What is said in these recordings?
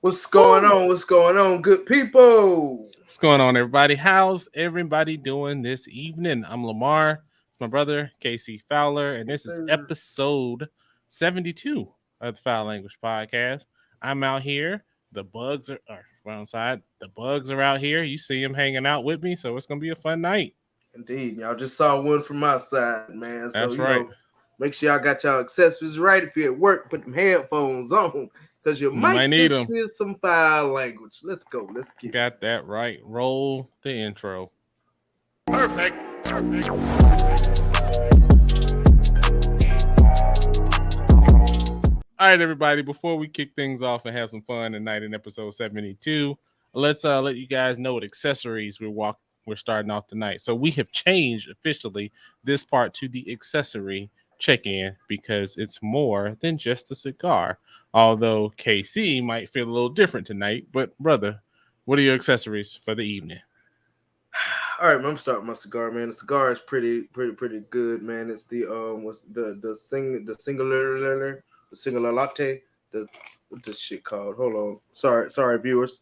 What's going on? What's going on, good people? What's going on, everybody? How's everybody doing this evening? I'm Lamar, my brother, Casey Fowler, and this is episode 72 of the Foul Language Podcast. I'm out here. The bugs are outside. The bugs are out here. You see them hanging out with me, so it's going to be a fun night. Indeed. Y'all just saw one from my side, man. So, That's right. Make sure y'all got y'all accessories right. If you're at work, put them headphones on because you might need just them. hear some foul language. Let's go. Let's get Got that right. Roll the intro. Perfect. All right, everybody, before we kick things off and have some fun tonight in episode 72, let's let you guys know what accessories we're starting off tonight. So we have changed officially this part to the accessory check-in because it's more than just a cigar. Although KC might feel a little different tonight, but brother, what are your accessories for the evening? All right, man, I'm starting my cigar, man. The cigar is pretty good, man. It's the what's the singular latte. What's this shit called? Hold on. Sorry, viewers.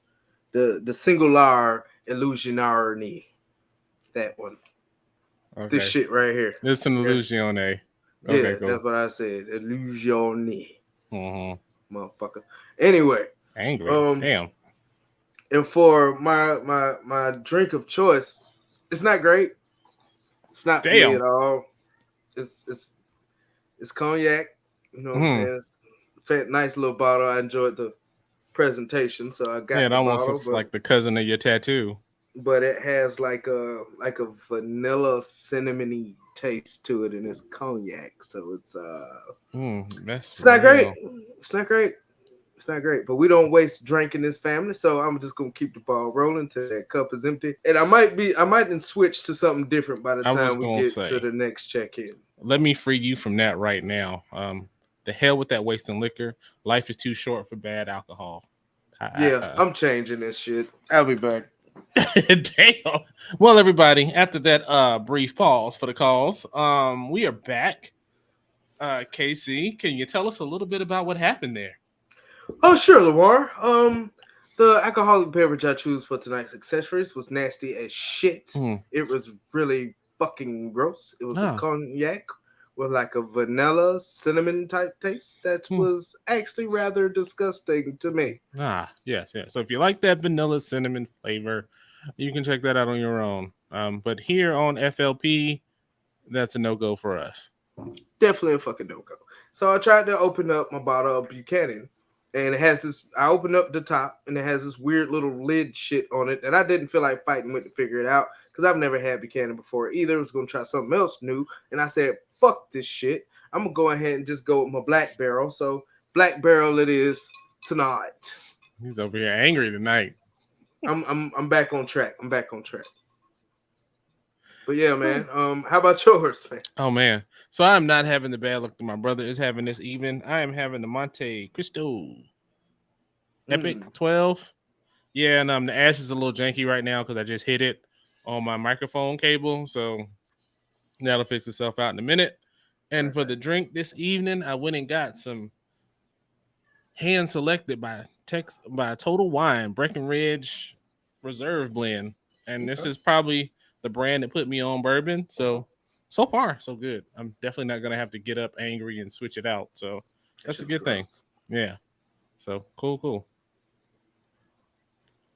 The singular illusionary. That one. Okay. This shit right here. It's an illusione. Okay, yeah, cool. That's what I said. Illusione. Motherfucker. Anyway. Angry. Damn. And for my drink of choice, it's not great. It's not for me at all. It's cognac. You know what I'm saying? It's a nice little bottle. I enjoyed the presentation, so I got. Yeah, it almost looks like the cousin of your tattoo. But it has like a vanilla cinnamony taste to it, and it's cognac, so it's it's not great. It's not great. It's not great, but we don't waste drink in this family, so I'm just gonna keep the ball rolling till that cup is empty. And I might switch to something different by the time we get to the next check-in. Let me free you from that right now. The hell with that wasting liquor. Life is too short for bad alcohol. I'm changing this shit. I'll be back. Damn. Well, everybody, after that brief pause for the calls, we are back. KC, can you tell us a little bit about what happened there? Oh, sure, Lamar. The alcoholic beverage I choose for tonight's accessories was nasty as shit. It was really fucking gross. It was a cognac with like a vanilla cinnamon type taste that was actually rather disgusting to me. Yes. So if you like that vanilla cinnamon flavor, you can check that out on your own. But here on FLP, that's a no-go for us. Definitely a fucking no-go. So I tried to open up my bottle of Buchanan, and it has this. I opened up the top, and it has this weird little lid shit on it, and I didn't feel like fighting with it to figure it out because I've never had Buchanan before either. I was gonna try something else new, and I said, "Fuck this shit! I'm gonna go ahead and just go with my Black Barrel." So Black Barrel it is tonight. He's over here angry tonight. I'm back on track. But yeah, man. How about yours, man? Oh man. So I'm not having the bad luck that my brother is having this evening. I am having the Monte Cristo Epic 12. Yeah, and the ash is a little janky right now because I just hit it on my microphone cable. So that'll fix itself out in a minute. And for the drink this evening, I went and got some hand selected by Total Wine Breckenridge Reserve Blend. And this is probably the brand that put me on bourbon. So far, so good. I'm definitely not going to have to get up angry and switch it out. So that's a good thing. Yeah. So cool.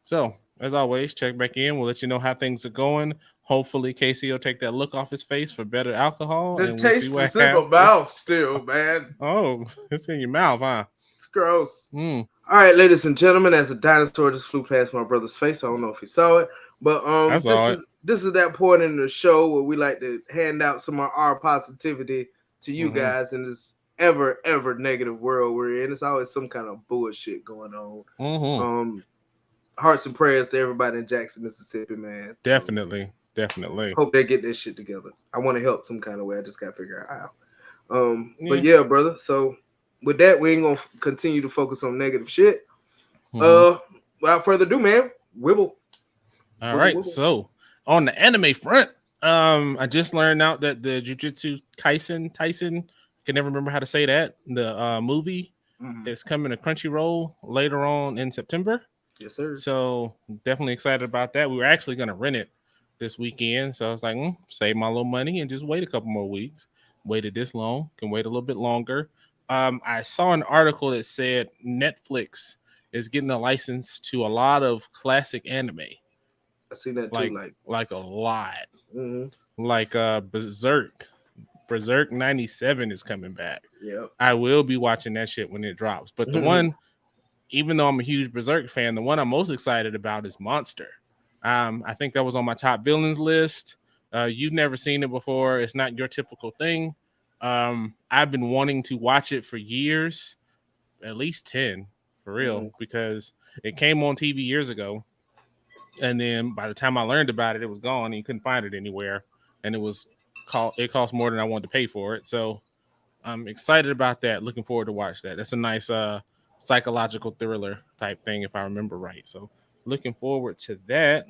So as always, check back in. We'll let you know how things are going. Hopefully, Casey will take that look off his face for better alcohol. The taste is in my mouth still, man. Oh, it's in your mouth, huh? It's gross. All right, ladies and gentlemen, as a dinosaur just flew past my brother's face. I don't know if he saw it, but this is that point in the show where we like to hand out some of our positivity to you guys in this ever negative world we're in. It's always some kind of bullshit going on. Hearts and prayers to everybody in Jackson, Mississippi, man. Definitely. Hope they get this shit together. I want to help some kind of way. I just got to figure it out. But yeah, brother. So with that, we ain't gonna continue to focus on negative shit. Without further ado, man, wibble. All right. So on the anime front, I just learned out that the Jujutsu Kaisen, can never remember how to say that, the movie It's coming to Crunchyroll later on in September. Yes, sir. So definitely excited about that. We were actually going to rent it this weekend. So I was like, save my little money and just wait a couple more weeks. Waited this long, can wait a little bit longer. I saw an article that said Netflix is getting a license to a lot of classic anime. I see that too, like a lot. Like Berserk 97 is coming back. Yep. I will be watching that shit when it drops. But the one, even though I'm a huge Berserk fan, the one I'm most excited about is Monster. I think that was on my top villains list. You've never seen it before. It's not your typical thing. I've been wanting to watch it for years, at least 10 for real, because it came on TV years ago. And then by the time I learned about it, it was gone and you couldn't find it anywhere. And it cost more than I wanted to pay for it. So I'm excited about that. Looking forward to watch that. That's a nice psychological thriller type thing, if I remember right. So looking forward to that.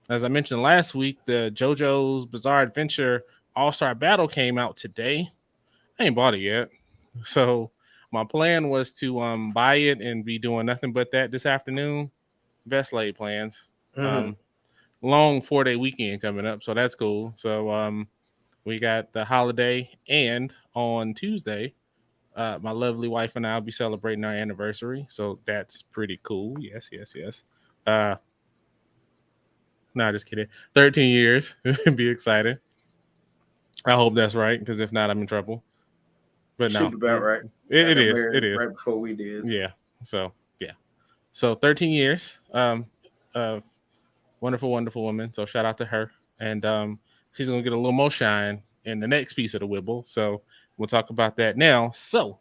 As I mentioned last week, the JoJo's Bizarre Adventure All-Star Battle came out today. I ain't bought it yet. So my plan was to buy it and be doing nothing but that this afternoon. Best laid plans. Long 4-day weekend coming up, so that's cool. So we got the holiday, and on Tuesday, my lovely wife and I will be celebrating our anniversary, so that's pretty cool. Yes. No, just kidding. 13 years. Be excited. I hope that's right, because if not, I'm in trouble. But no, about right. It is. It is right before we did. Yeah. So yeah. So 13 years. Wonderful, wonderful woman. So shout out to her, and she's gonna get a little more shine in the next piece of the Wibble. So we'll talk about that now. So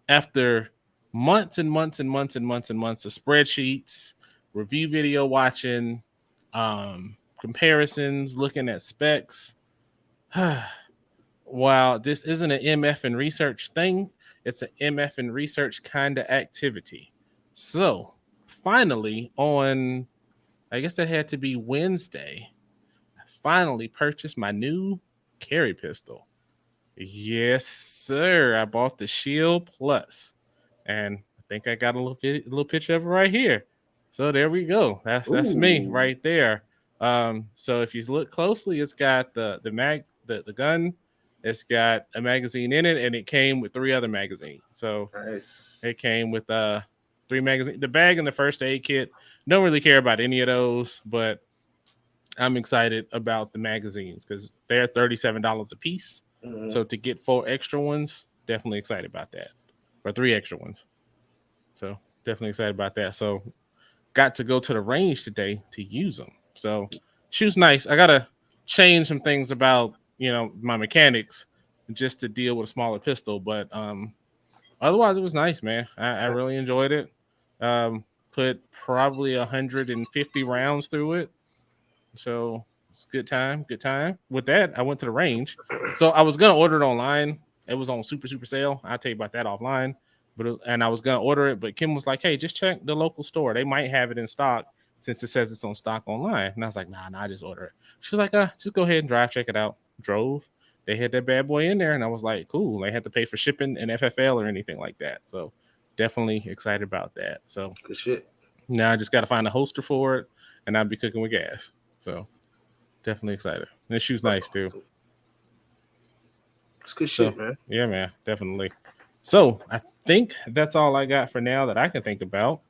after months and months and months and months and months of spreadsheets, review video watching, comparisons, looking at specs. While this isn't an MF and research thing, it's an MF and research kind of activity. So finally, on, I guess that had to be Wednesday, I finally purchased my new carry pistol. Yes, sir. I bought the Shield Plus, and I think I got a little picture of it right here. So there we go. That's me right there. So if you look closely, it's got the gun. It's got a magazine in it, and it came with 3 other magazines. So nice. It came with 3 magazines. The bag and the first aid kit. Don't really care about any of those, but I'm excited about the magazines because they're $37 a piece. So to get 4 extra ones, definitely excited about that. Or 3 extra ones. So definitely excited about that. So got to go to the range today to use them. So shoot's nice. I gotta change some things about my mechanics just to deal with a smaller pistol, but otherwise it was nice, man. I really enjoyed it. Put probably 150 rounds through it, so it's a good time. With that, I went to the range. So I was gonna order it online. It was on super sale. I'll tell you about that offline. And I was gonna order it, but Kim was like, "Hey, just check the local store. They might have it in stock since it says it's on stock online." And I was like, "Nah, I just order it." She was like, "Just go ahead and drive, check it out." Drove. They had that bad boy in there, and I was like, "Cool." They had to pay for shipping and FFL or anything like that. So definitely excited about that. So good shit. Now I just got to find a holster for it, and I'll be cooking with gas. So definitely excited. And this shoe's nice too. It's good shit, man. Yeah, man, definitely. So I think that's all I got for now that I can think about.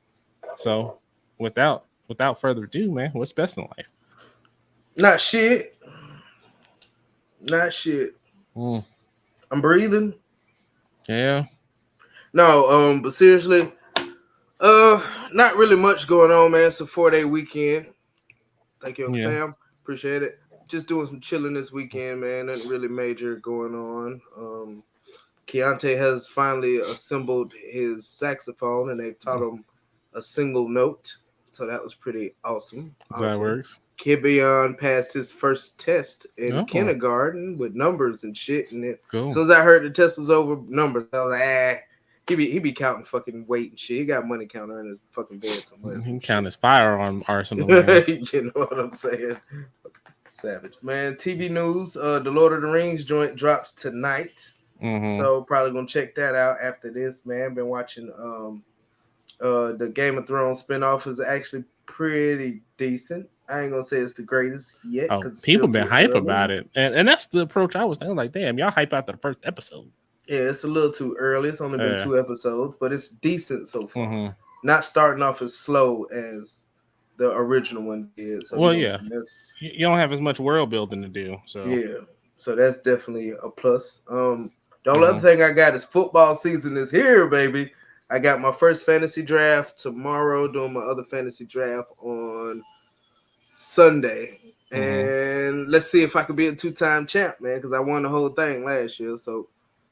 So without further ado, man, what's best in life? Not shit. I'm breathing. Yeah. No, but seriously, not really much going on, man. It's a 4-day weekend. Thank you, Uncle Sam. Appreciate it. Just doing some chilling this weekend, man. Nothing really major going on. Keontae has finally assembled his saxophone, and they've taught him a single note. So that was pretty awesome. That's how it works. Kibion passed his first test in kindergarten with numbers and shit. And cool. As soon as I heard the test was over, numbers, I was like, he be counting fucking weight and shit. He got money counter in his fucking bed somewhere. He can count his firearm arsenal. You know what I'm saying? Savage, man. TV news. The Lord of the Rings joint drops tonight. So probably gonna check that out after this, man. Been watching the Game of Thrones spinoff is actually pretty decent. I ain't gonna say it's the greatest yet. Oh, people been hype about it, and that's the approach I was thinking. Like, damn, y'all hype out the first episode. Yeah, it's a little too early. It's only been 2 episodes, but it's decent so far. Not starting off as slow as the original one did. So, well, yeah, you don't have as much world building to do. So yeah, so that's definitely a plus. The only other thing I got is football season is here, baby. I got my first fantasy draft tomorrow, doing my other fantasy draft on Sunday. And let's see if I can be a 2-time champ, man, because I won the whole thing last year. So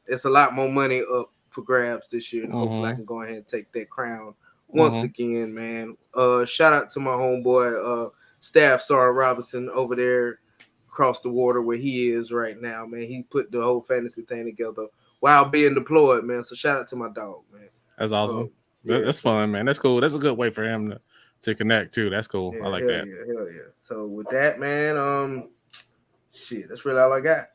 it's a lot more money up for grabs this year. And hopefully I can go ahead and take that crown once again, man. Shout out to my homeboy, Staff Sergeant Robinson over there across the water where he is right now, man. He put the whole fantasy thing together while being deployed, man. So shout out to my dog, man. That's awesome. That's fun, man. That's cool. That's a good way for him to connect too. That's cool. I like that. Hell yeah. So with that, man, shit, that's really all I got.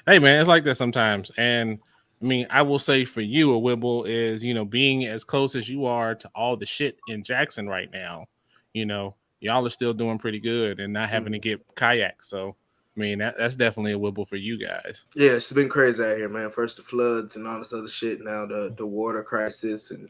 Hey, man, it's like that sometimes. And I mean, I will say for you, a Wibble is, being as close as you are to all the shit in Jackson right now, y'all are still doing pretty good and not having to get kayaks. So, I mean, that's definitely a Wibble for you guys. Yeah, it's been crazy out here, man. First the floods and all this other shit. Now the water crisis and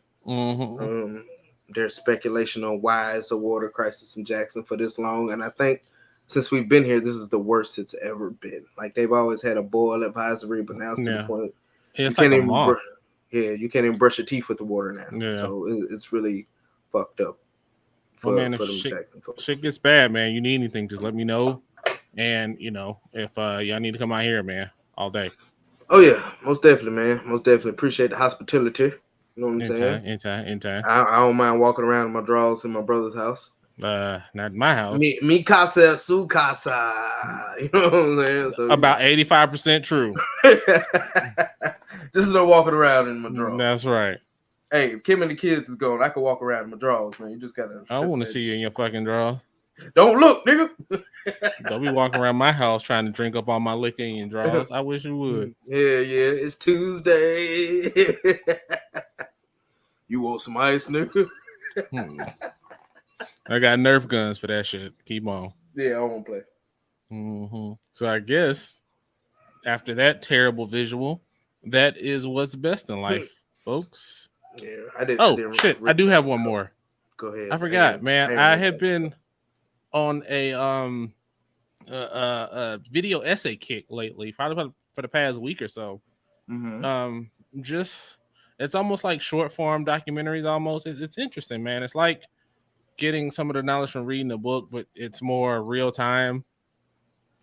there's speculation on why it's a water crisis in Jackson for this long. And I think since we've been here, this is the worst it's ever been. Like they've always had a boil advisory, but now it's to the point you can't even brush your teeth with the water now. Yeah. So it's really fucked up for them Jackson folks. Shit gets bad, man. You need anything, just let me know. And if y'all need to come out here, man, all day. Oh yeah, most definitely, man. Most definitely appreciate the hospitality. You know what I'm saying? Anytime. I don't mind walking around in my drawers in my brother's house. Not in my house. Mi casa, su casa. You know what I'm saying? So, about 85% true. Just no walking around in my drawers. That's right. Hey, if Kim and the kids is gone, I can walk around in my drawers, man. You just gotta. I want to see you in your fucking drawers. Don't look, nigga. Don't be walking around my house trying to drink up all my liquor in your drawers. I wish you would. Yeah. It's Tuesday. You want some ice, nigga? I got Nerf guns for that shit. Keep on. Yeah, I won't play. So I guess after that terrible visual, that is what's best in life, folks. Yeah, I did. I do have one more. Go ahead. I forgot, man. I have been on a video essay kick lately, probably for the past week or so. Just it's almost like short form documentaries. Almost, it's interesting, man. It's like getting some of the knowledge from reading a book, but it's more real time,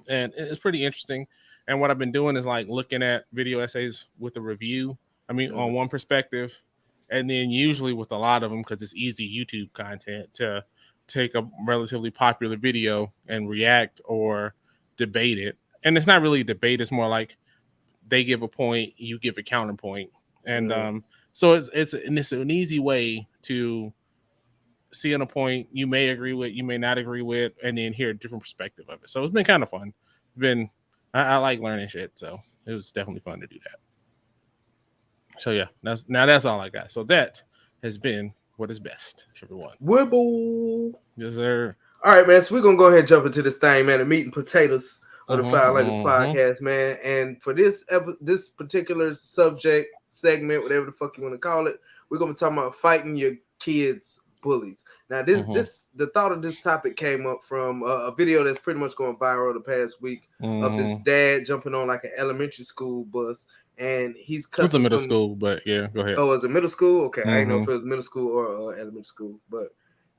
and it's pretty interesting. And what I've been doing is like looking at video essays with a review. I mean, on one perspective, and then usually with a lot of them, because it's easy YouTube content to take a relatively popular video and react or debate it. And it's not really a debate. It's more like they give a point, you give a counterpoint. And so it's an easy way to see on a point you may agree with, you may not agree with, and then hear a different perspective of it. So it's been kind of fun. I like learning shit, so it was definitely fun to do that. So yeah, that's all I got. So that has been what is best, everyone. Wibble. Yes, sir. All right, man. So we're gonna go ahead and jump into this thing, man. The meat and potatoes of the Foul Language Podcast, man. And for this particular subject segment, whatever the fuck you want to call it, we're gonna be talking about fighting your kids' bullies. Now, the thought of this topic came up from a video that's pretty much going viral the past week of this dad jumping on like an elementary school bus. And he's cussing. It's a middle school, but yeah, go ahead. Oh, is it middle school? Okay, I didn't know if it was middle school or elementary school, but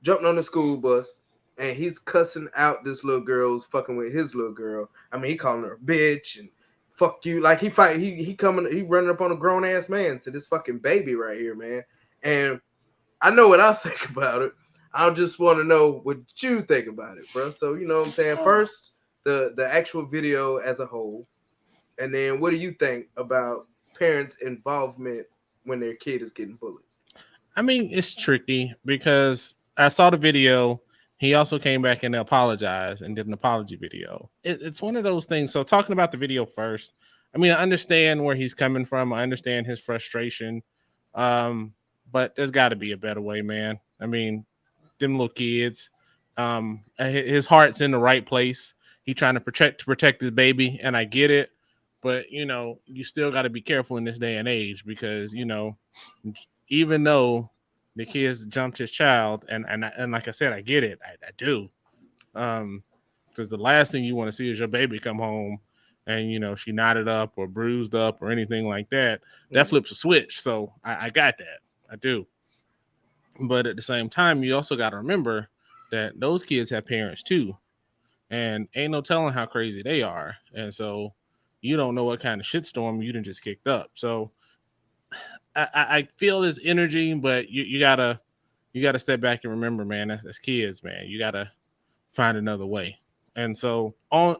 jumping on the school bus and he's cussing out this little girl who's fucking with his little girl. I mean, he calling her a bitch and fuck you. Like he running up on a grown ass man to this fucking baby right here, man. And I know what I think about it. I just want to know what you think about it, bro. So you know what I'm saying. First, the actual video as a whole. And then what do you think about parents' involvement when their kid is getting bullied? I mean, it's tricky because I saw the video. He also came back and apologized and did an apology video. It's one of those things. So talking about the video first, I mean, I understand where he's coming from. I understand his frustration. But there's got to be a better way, man. I mean, them little kids, his heart's in the right place. He's trying to protect his baby, and I get it. But you still got to be careful in this day and age because even though the kids jumped his child, and like I said, I get it. I do. Because the last thing you want to see is your baby come home and she knotted up or bruised up or anything like that. That flips a switch. So I got that. I do. But at the same time, you also got to remember that those kids have parents too. And ain't no telling how crazy they are. And so you don't know what kind of shitstorm you done just kicked up. So I feel this energy, but you gotta step back and remember, man, that's kids, man. You gotta find another way. And so on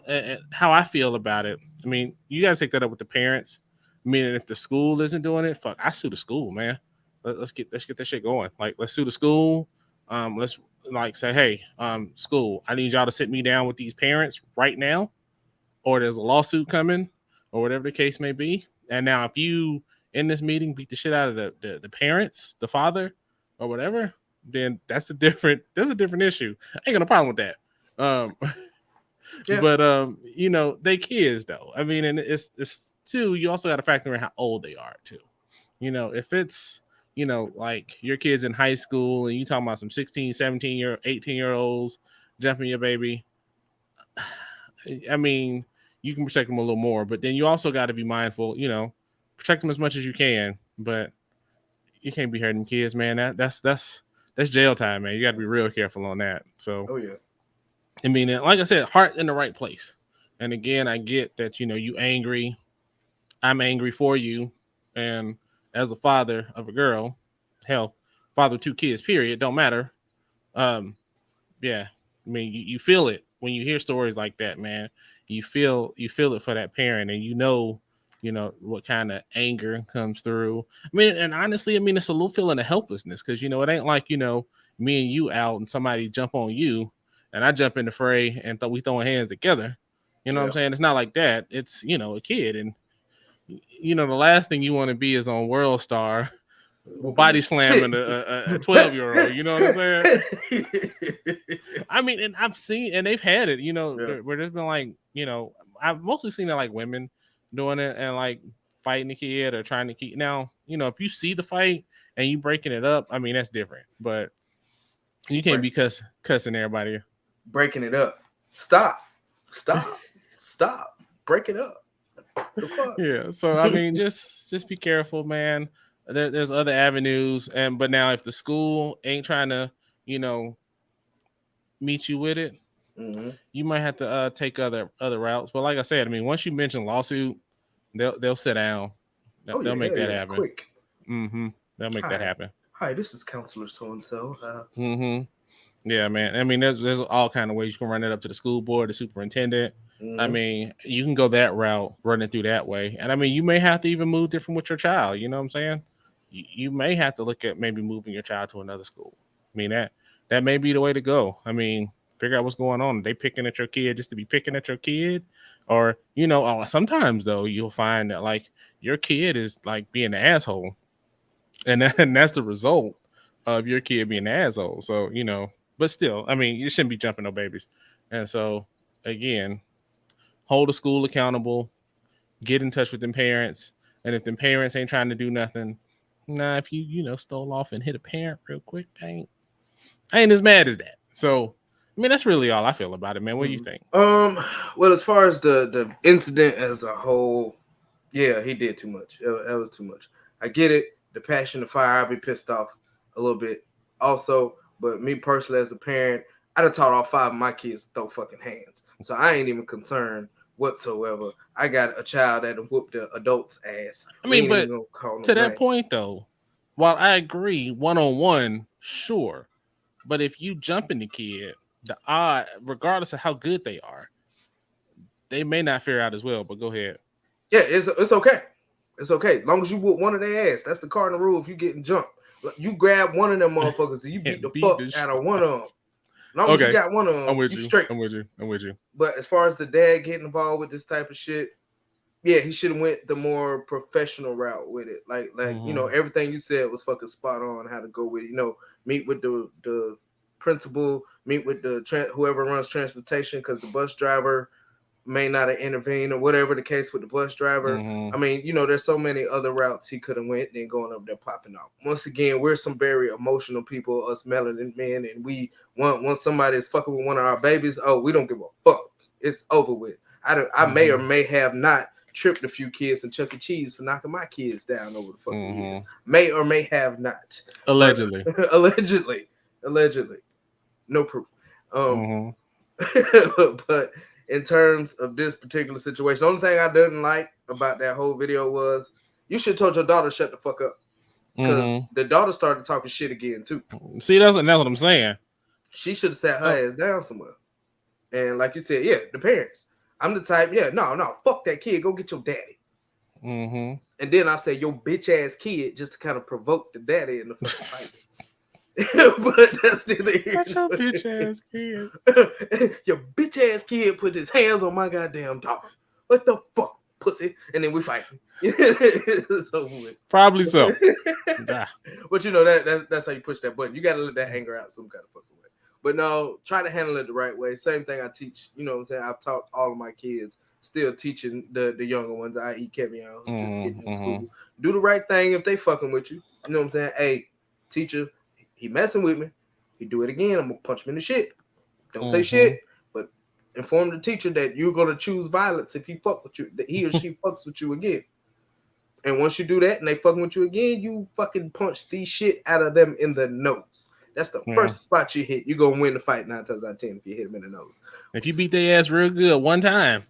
how I feel about it, I mean, you gotta take that up with the parents. I mean, if the school isn't doing it, fuck, I sue the school, man. Let's get that shit going. Like, let's sue the school. Let's like say, hey, school, I need y'all to sit me down with these parents right now, or there's a lawsuit coming, or whatever the case may be. And now, if you in this meeting beat the shit out of the parents, the father, or whatever, then that's a different issue. I ain't got no problem with that. Yeah. But they kids though. I mean, and it's too. You also got to factor in how old they are too. If it's like your kids in high school and you talking about some 16, 17 18-year-olds jumping your baby. I mean, you can protect them a little more, but then you also got to be mindful. Protect them as much as you can, but you can't be hurting kids, man. That's jail time, man. You got to be real careful on that. So, oh yeah. I mean, like I said, heart in the right place. And again, I get that, you angry. I'm angry for you. And as a father of a girl, hell, father of 2 kids, period, don't matter. Yeah. I mean, you feel it when you hear stories like that, man. You feel it for that parent, and what kind of anger comes through. I mean, and honestly, it's a little feeling of helplessness because, it ain't like, me and you out and somebody jump on you and I jump in the fray and we throwing hands together. You know what I'm saying? It's not like that. It's, a kid. And, the last thing you want to be is on World Star body slamming a 12-year-old. You know what I'm saying? I mean, and I've seen, and they've had it, where there's been like, I've mostly seen it like women doing it and like fighting the kid or trying to keep. Now, if you see the fight and you breaking it up, I mean, that's different. But you can't be cussing everybody. Breaking it up. Stop. Break it up. Yeah. So I mean, just be careful, man. There's other avenues, but now if the school ain't trying to, meet you with it, you might have to take other routes. But like I said, I mean, once you mention lawsuit, they'll sit down. They'll make that happen. Quick. They'll make that happen. Hi, this is Counselor so and so. Yeah, man. I mean, there's all kind of ways you can run it up to the school board, the superintendent. I mean, you can go that route, running through that way. And I mean, you may have to even move different with your child. You know what I'm saying? You may have to look at maybe moving your child to another school. I mean, that may be the way to go. I mean, figure out what's going on. Are they picking at your kid just to be picking at your kid? Or, sometimes though, you'll find that like your kid is like being an asshole. And that's the result of your kid being an asshole. So, but still, I mean, you shouldn't be jumping no babies. And so again, hold the school accountable, get in touch with them parents. And if them parents ain't trying to do nothing, if you, stole off and hit a parent real quick, I ain't as mad as that. So, I mean, that's really all I feel about it, man. What do you think? Well, as far as the incident as a whole, yeah, he did too much. That was too much. I get it. The passion, the fire, I'll be pissed off a little bit also. But me personally, as a parent, I'd have taught all 5 of my kids to throw fucking hands. So I ain't even concerned whatsoever. I got a child that whooped the adult's ass. I mean, but to that point, though, while I agree, one-on-one, sure. But if you jump in the kid, the odd, regardless of how good they are, they may not fare out as well. But go ahead. Yeah, it's okay. It's okay. As long as you whoop one of their ass. That's the cardinal rule if you getting jumped. You grab one of them motherfuckers and you beat the fuck out of one of them. As long as you got one of them, I'm with you. Straight. I'm with you. But as far as the dad getting involved with this type of shit, Yeah, he should have went the more professional route with it. Like you know, everything you said was fucking spot on. How to go with it. You know, meet with the principal, meet with the whoever runs transportation, because the bus driver may not have intervened or whatever the case with the bus driver. I mean, you know, there's so many other routes he could have went than going up there popping off. Once again, we're some very emotional people, us melanin men, and we once somebody is fucking with one of our babies, oh, we don't give a fuck. It's over with. I may or may have not tripped a few kids in Chuck E. Cheese for knocking my kids down over the fucking years. May or may have not. Allegedly. Allegedly. No proof. But in terms of this particular situation, the only thing I didn't like about that whole video was you should have told your daughter to shut the fuck up. Because the daughter started talking shit again too. See, that's what I'm saying. She should have sat her ass down somewhere. And like you said, yeah, the parents. I'm the type, no, fuck that kid. Go get your daddy. And then I say your bitch ass kid just to kind of provoke the daddy in the first fight. But that's neither here. That's your bitch ass kid. Your bitch ass kid put his hands on my goddamn dog. What the fuck, pussy? And then we fight. So probably so. But you know that's how you push that button. You gotta let that anger out some kind of fucking way. But no, try to handle it the right way. Same thing I teach. You know what I'm saying? I've taught all of my kids. Still teaching the younger ones, i.e. Kevin, just getting in school. Do the right thing if they fucking with you. You know what I'm saying? Hey, teacher, he messing with me. He do it again, I'm gonna punch him in the shit. Don't say shit, but inform the teacher that you're gonna choose violence if he fuck with you, that he or she fucks with you again. And once you do that and they fucking with you again, you fucking punch the shit out of them in the nose. That's the first spot you hit. You're gonna win the fight 9 times out of 10 if you hit them in the nose. If you beat their ass real good one time,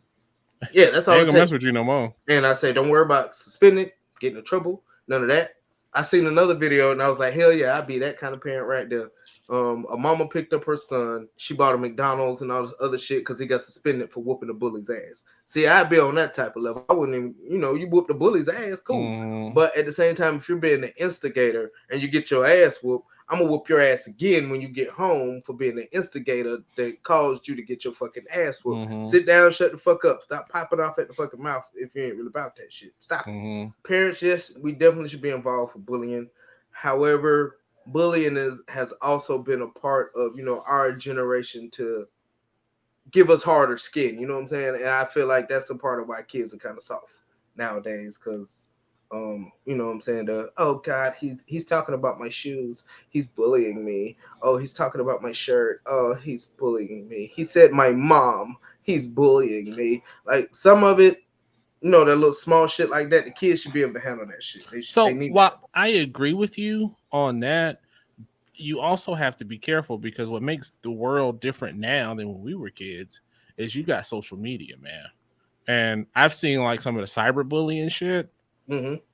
yeah, that's all. They ain't gonna mess with you no more. And I say, don't worry about suspending, getting in trouble, none of that. I seen another video and I was like, hell yeah, I'd be that kind of parent right there. A mama picked up her son. She bought a McDonald's and all this other shit because he got suspended for whooping the bully's ass. See, I'd be on that type of level. I wouldn't even, you whoop the bully's ass, cool. But at the same time, if you're being the instigator and you get your ass whooped, I'm gonna whoop your ass again when you get home for being the instigator that caused you to get your fucking ass whooped. Sit down, shut the fuck up. Stop popping off at the fucking mouth if you ain't really about that shit. Stop. Parents, yes, we definitely should be involved with bullying. However, bullying has also been a part of, our generation to give us harder skin. You know what I'm saying? And I feel like that's a part of why kids are kind of soft nowadays, because you know what I'm saying? Oh God, he's talking about my shoes. He's bullying me. Oh, he's talking about my shirt. Oh, he's bullying me. He said my mom. He's bullying me. Like some of it, that little small shit like that, the kids should be able to handle that shit. While I agree with you on that, you also have to be careful, because what makes the world different now than when we were kids is you got social media, man. And I've seen like some of the cyberbullying shit.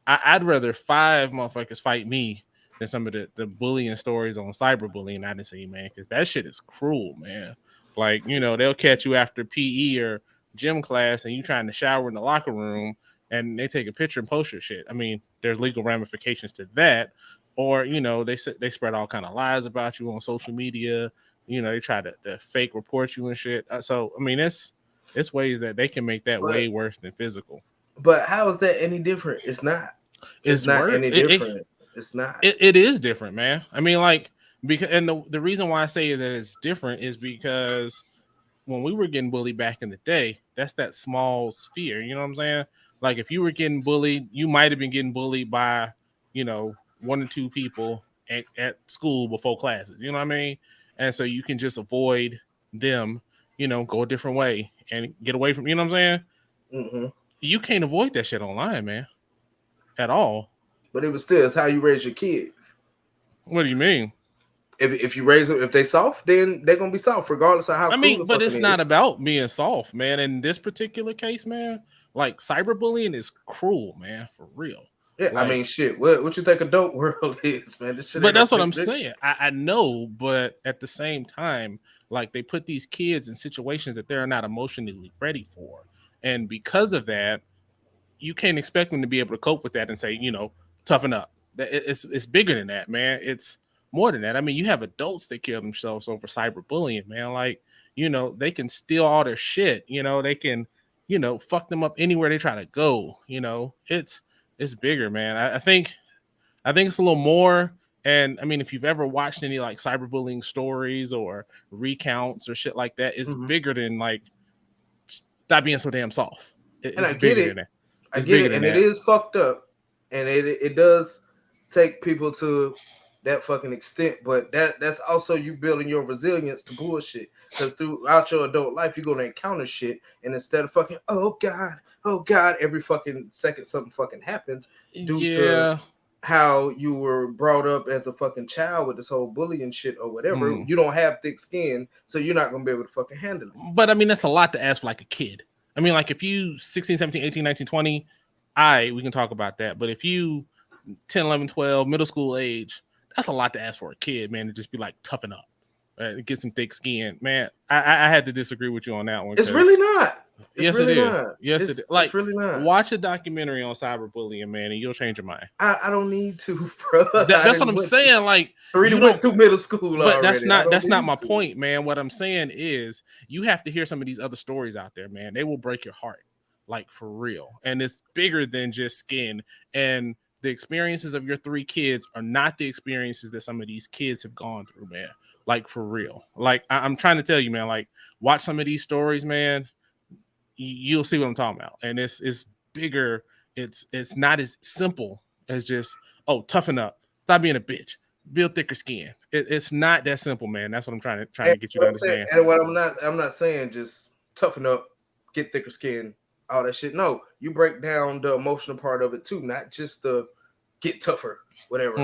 I'd rather 5 motherfuckers fight me than some of the bullying stories on cyberbullying I didn't see, man, because that shit is cruel, man. Like, they'll catch you after PE or gym class and you trying to shower in the locker room and they take a picture and post your shit. I mean, there's legal ramifications to that. Or, they spread all kind of lies about you on social media. They try to fake report you and shit. So, I mean, it's ways that they can make that way worse than physical. But how is that any different? It's not. It's not any different. It's not. It is different, man. I mean, like, because, and the reason why I say that it's different is because when we were getting bullied back in the day, that's that small sphere. You know what I'm saying? Like, if you were getting bullied, you might have been getting bullied by, 1 or 2 people at school before classes. You know what I mean? And so you can just avoid them, go a different way and get away from, you know what I'm saying? You can't avoid that shit online, man, at all. But it's how you raise your kid. What do you mean? If you raise them, if they soft, then they're gonna be soft, regardless of how. But it's not about being soft, man. In this particular case, man, like cyberbullying is cruel, man, for real. Yeah, like, I mean, shit. What you think adult world is, man? This shit. But that's what I'm saying. I know, but at the same time, like they put these kids in situations that they're not emotionally ready for. And because of that, you can't expect them to be able to cope with that and say, toughen up. It's bigger than that, man. It's more than that. I mean, you have adults that kill themselves over cyberbullying, man. Like, they can steal all their shit. They can fuck them up anywhere they try to go. It's bigger, man. I think it's a little more. And I mean, if you've ever watched any like cyberbullying stories or recounts or shit like that, it's bigger than like stop being so damn soft. It's bigger than that. I get it, and it is fucked up, and it does take people to that fucking extent, but that's also you building your resilience to bullshit, because throughout your adult life you're gonna encounter shit, and instead of fucking oh god every fucking second something fucking happens due to how you were brought up as a fucking child with this whole bullying shit or whatever, you don't have thick skin, so you're not gonna be able to fucking handle it. But I mean, that's a lot to ask for like a kid. I mean, like if you 16, 17, 18, 19, 20, we can talk about that. But if you 10, 11, 12, middle school age, that's a lot to ask for a kid, man, to just be like toughen up, get some thick skin, man. I had to disagree with you on that one. It's really not. Yes, it is. Yes, it is. Like, it's really not. Watch a documentary on cyberbullying, man, and you'll change your mind. I don't need to, bro. That's what I'm saying. Like, you went through middle school, but already. That's not my point, man. What I'm saying is, you have to hear some of these other stories out there, man. They will break your heart, like for real. And it's bigger than just skin. And the experiences of your 3 kids are not the experiences that some of these kids have gone through, man. Like for real. Like I'm trying to tell you, man. Like watch some of these stories, man. You'll see what I'm talking about, and it's bigger. It's not as simple as just toughen up, stop being a bitch, build thicker skin. It's not that simple, man. That's what I'm trying to get you to understand. And what I'm not saying just toughen up, get thicker skin, all that shit. No, you break down the emotional part of it too, not just the get tougher, whatever.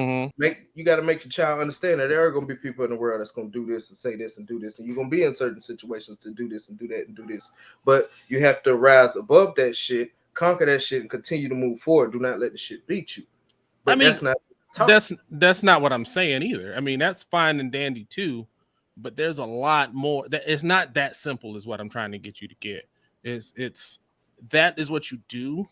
You got to make your child understand that there are going to be people in the world that's going to do this and say this and do this, and you're going to be in certain situations to do this and do that and do this. But you have to rise above that shit, conquer that shit, and continue to move forward. Do not let the shit beat you. But I mean, that's not what I'm saying either. I mean, that's fine and dandy too, but there's a lot more. That it's not that simple, is what I'm trying to get you to get. It's that is what you do.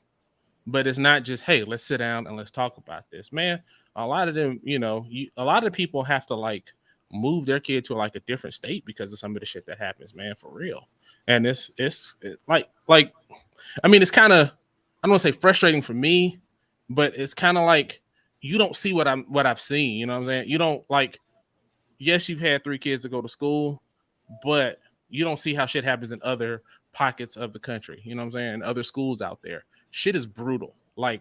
But it's not just, hey, let's sit down and let's talk about this, man. A lot of them, a lot of people have to like move their kid to like a different state because of some of the shit that happens, man, for real. And it's like, I mean, it's kind of, I don't want to say frustrating for me, but it's kind of like you don't see what I've seen. You know what I'm saying? You don't like. Yes, you've had 3 kids to go to school, but you don't see how shit happens in other pockets of the country. You know what I'm saying? And other schools out there. Shit is brutal. Like,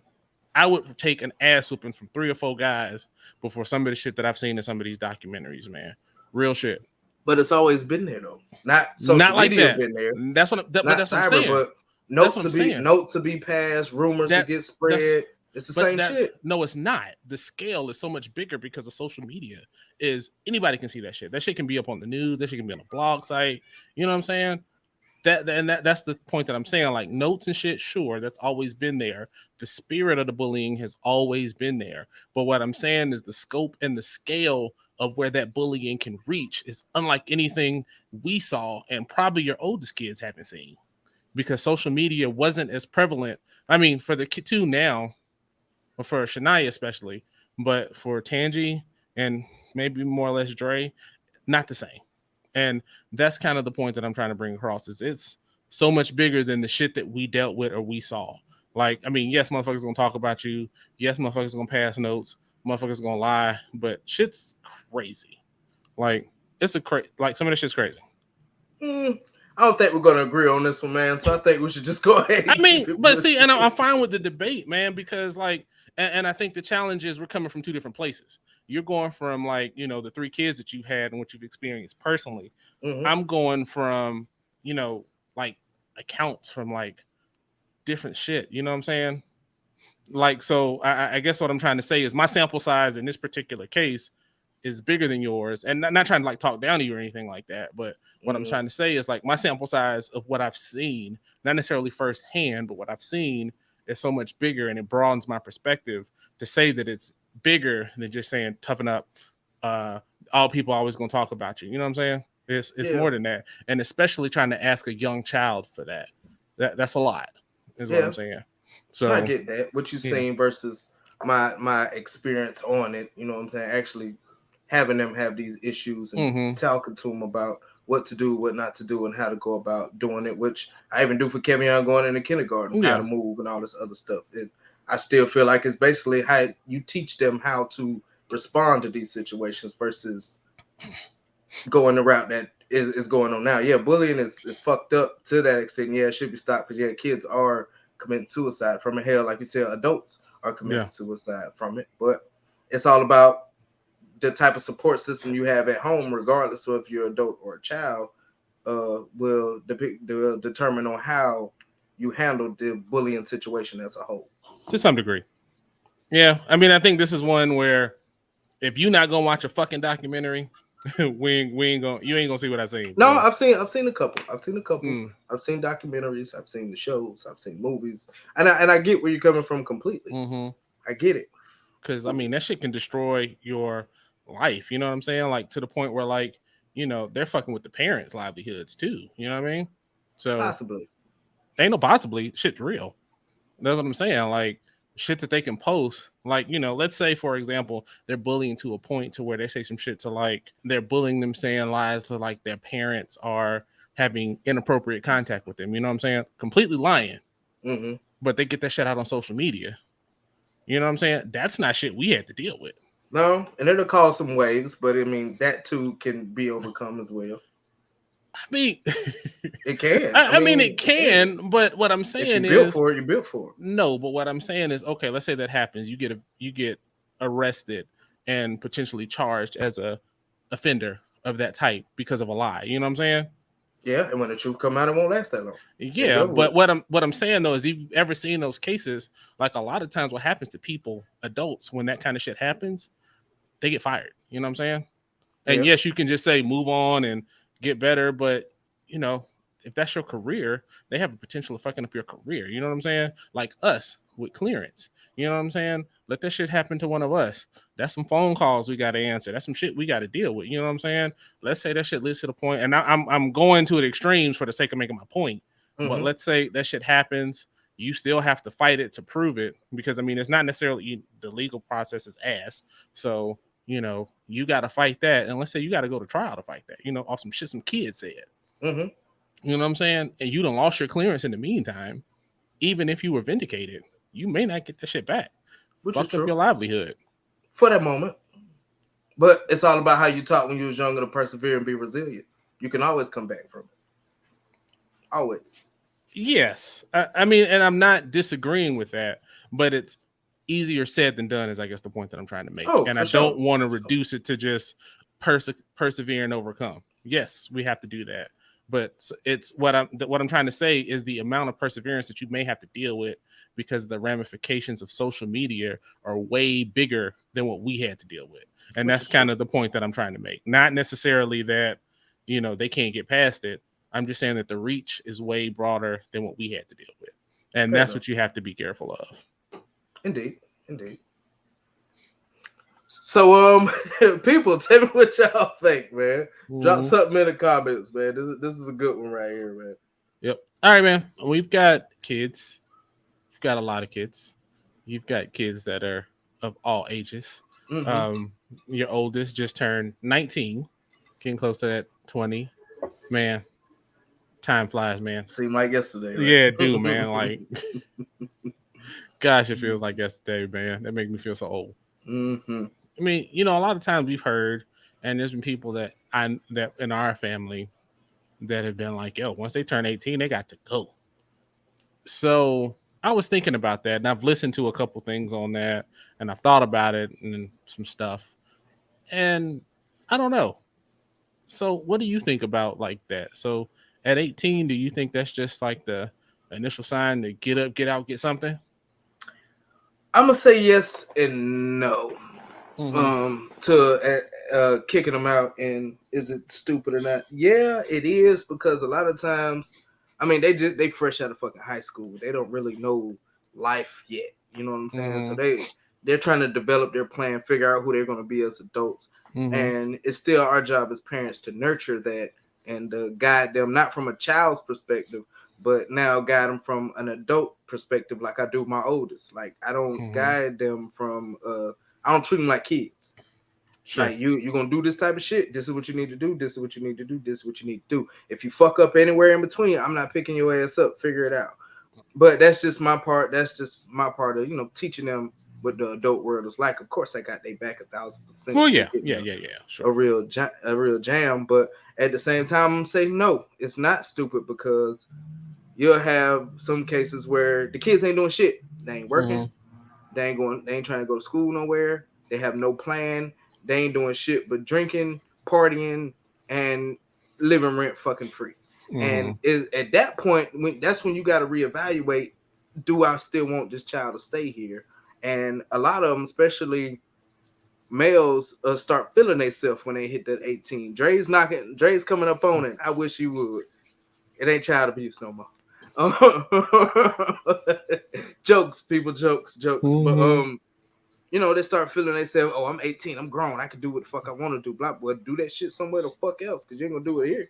I would take an ass whooping from 3 or 4 guys before some of the shit that I've seen in some of these documentaries, man. Real shit. But it's always been there, though. Not social like media that. been there. That's what. That's what I'm saying. But notes to be passed, rumors to get spread. It's the same shit. No, it's not. The scale is so much bigger because of social media. Anybody can see that shit. That shit can be up on the news. That shit can be on a blog site. You know what I'm saying? That's the point that I'm saying. Like notes and shit, sure, that's always been there. The spirit of the bullying has always been there. But what I'm saying is the scope and the scale of where that bullying can reach is unlike anything we saw, and probably your oldest kids haven't seen, because social media wasn't as prevalent. I mean, for the kid too now, or for Shania especially, but for Tangi and maybe more or less Dre, not the same. And that's kind of the point that I'm trying to bring across, is it's so much bigger than the shit that we dealt with or we saw. Like, I mean, yes, motherfuckers gonna talk about you. Yes, motherfuckers gonna pass notes. Motherfuckers gonna lie, but shit's crazy. Like, it's like some of this shit's crazy. I don't think we're gonna agree on this one, man. So I think we should just go ahead. I mean, but see, and I'm fine with the debate, man, because like, and I think the challenge is we're coming from 2 different places. You're going from like, the 3 kids that you've had and what you've experienced personally. I'm going from, like accounts from like different shit. You know what I'm saying? Like, so I guess what I'm trying to say is my sample size in this particular case is bigger than yours, and not trying to like talk down to you or anything like that. But what I'm trying to say is like my sample size of what I've seen, not necessarily firsthand, but what I've seen is so much bigger, and it broadens my perspective to say that it's bigger than just saying toughen up. All people are always going to talk about you. You know what I'm saying? It's more than that, and especially trying to ask a young child for that. That's a lot, is what I'm saying. So I get that. What you've seen versus my experience on it. You know what I'm saying? Actually having them have these issues and talking to them about what to do, what not to do, and how to go about doing it, which I even do for Kevin Young going into kindergarten, how to move and all this other stuff. I still feel like it's basically how you teach them how to respond to these situations versus going the route that is going on now. Yeah, bullying is fucked up to that extent. Yeah, it should be stopped because kids are committing suicide from it. Hell, like you said, adults are committing suicide from it. But it's all about the type of support system you have at home, regardless of if you're an adult or a child, will determine on how you handle the bullying situation as a whole. To some degree. Yeah. I mean, I think this is one where if you're not gonna watch a fucking documentary, you ain't gonna see what I seen. No, I've seen a couple. I've seen documentaries, I've seen the shows, I've seen movies, and I get where you're coming from completely. I get it. Because I mean that shit can destroy your life, you know what I'm saying? Like to the point where like, they're fucking with the parents' livelihoods too. You know what I mean? So possibly. Ain't no possibly, shit's real. That's what I'm saying. Like shit that they can post, like, let's say for example, they're bullying to a point to where they say some shit to like they're bullying them, saying lies to like their parents are having inappropriate contact with them. You know what I'm saying? Completely lying. But they get that shit out on social media. You know what I'm saying? That's not shit we had to deal with. No, and it'll cause some waves, but I mean that too can be overcome as well. I mean, it can. I mean, it can. But what I'm saying is, you're built for it. No, but what I'm saying is, okay, let's say that happens. You get arrested and potentially charged as a offender of that type because of a lie. You know what I'm saying? Yeah, and when the truth come out, it won't last that long. Yeah, but what I'm saying though is, you've ever seen those cases? Like a lot of times, what happens to people, adults, when that kind of shit happens, they get fired. You know what I'm saying? And yes, you can just say move on and get better, but if that's your career, they have the potential of fucking up your career. You know what I'm saying? Like us with clearance. You know what I'm saying? Let that shit happen to one of us. That's some phone calls we got to answer. That's some shit we got to deal with. You know what I'm saying? Let's say that shit leads to the point, and I'm going to the extremes for the sake of making my point. But let's say that shit happens. You still have to fight it to prove it, because I mean, it's not necessarily the legal process is ass. So you got to fight that, and let's say you got to go to trial to fight that. Off some shit some kids said. You know what I'm saying? And you done lost your clearance in the meantime. Even if you were vindicated, you may not get that shit back. Which fucked up your livelihood for that moment. But it's all about how you taught when you was younger to persevere and be resilient. You can always come back from it. Always. Yes. I mean, and I'm not disagreeing with that, but it's easier said than done is, I guess, the point that I'm trying to make. And I don't want to reduce it to just persevere and overcome. Yes, we have to do that. But it's what I'm trying to say is the amount of perseverance that you may have to deal with, because the ramifications of social media are way bigger than what we had to deal with. And that's kind of the point that I'm trying to make. Not necessarily that, they can't get past it. I'm just saying that the reach is way broader than what we had to deal with. And that's what you have to be careful of. Indeed. So, people, tell me what y'all think, man. Drop something in the comments, man. This is a good one right here, man. Yep. All right, man. We've got kids. We've got a lot of kids. You've got kids that are of all ages. Your oldest just turned 19, getting close to that 20. Man, time flies, man. Seemed like yesterday, right? Yeah, dude, man. Like, gosh, it feels like yesterday, man. That makes me feel so old. I mean, a lot of times we've heard, and there's been people that in our family that have been like, yo, once they turn 18, they got to go. So I was thinking about that, and I've listened to a couple things on that, and I've thought about it and some stuff, and I don't know. So what do you think about like that? So at 18, do you think that's just like the initial sign to get up, get out, get something? I'm gonna say yes and no. To kicking them out, and is it stupid or not? Yeah, it is, because a lot of times, I mean, they fresh out of fucking high school. They don't really know life yet. You know what I'm saying? So they're trying to develop their plan, figure out who they're going to be as adults, and it's still our job as parents to nurture that and guide them, not from a child's perspective, but now guide them from an adult perspective, like I do my oldest. Like I don't guide them from I don't treat them like kids. Sure. Like you're gonna do this type of shit. This is what you need to do. This is what you need to do. This is what you need to do. If you fuck up anywhere in between, I'm not picking your ass up. Figure it out. But that's just my part. That's just my part of teaching them what the adult world is like. Of course, I got they back 1,000%. Well, yeah. Sure. A real jam. But at the same time, I'm saying no, it's not stupid because you'll have some cases where the kids ain't doing shit. They ain't working. They ain't trying to go to school nowhere. They have no plan. They ain't doing shit but drinking, partying, and living rent fucking free. And at that point, that's when you got to reevaluate: do I still want this child to stay here? And a lot of them, especially males, start feeling themselves when they hit that 18. Dre's coming up on it. I wish you would. It ain't child abuse no more. Jokes, people, jokes. But they start feeling themselves. Oh, I'm 18. I'm grown. I can do what the fuck I want to do. Blah blah. Do that shit somewhere the fuck else, because you ain't gonna do it here.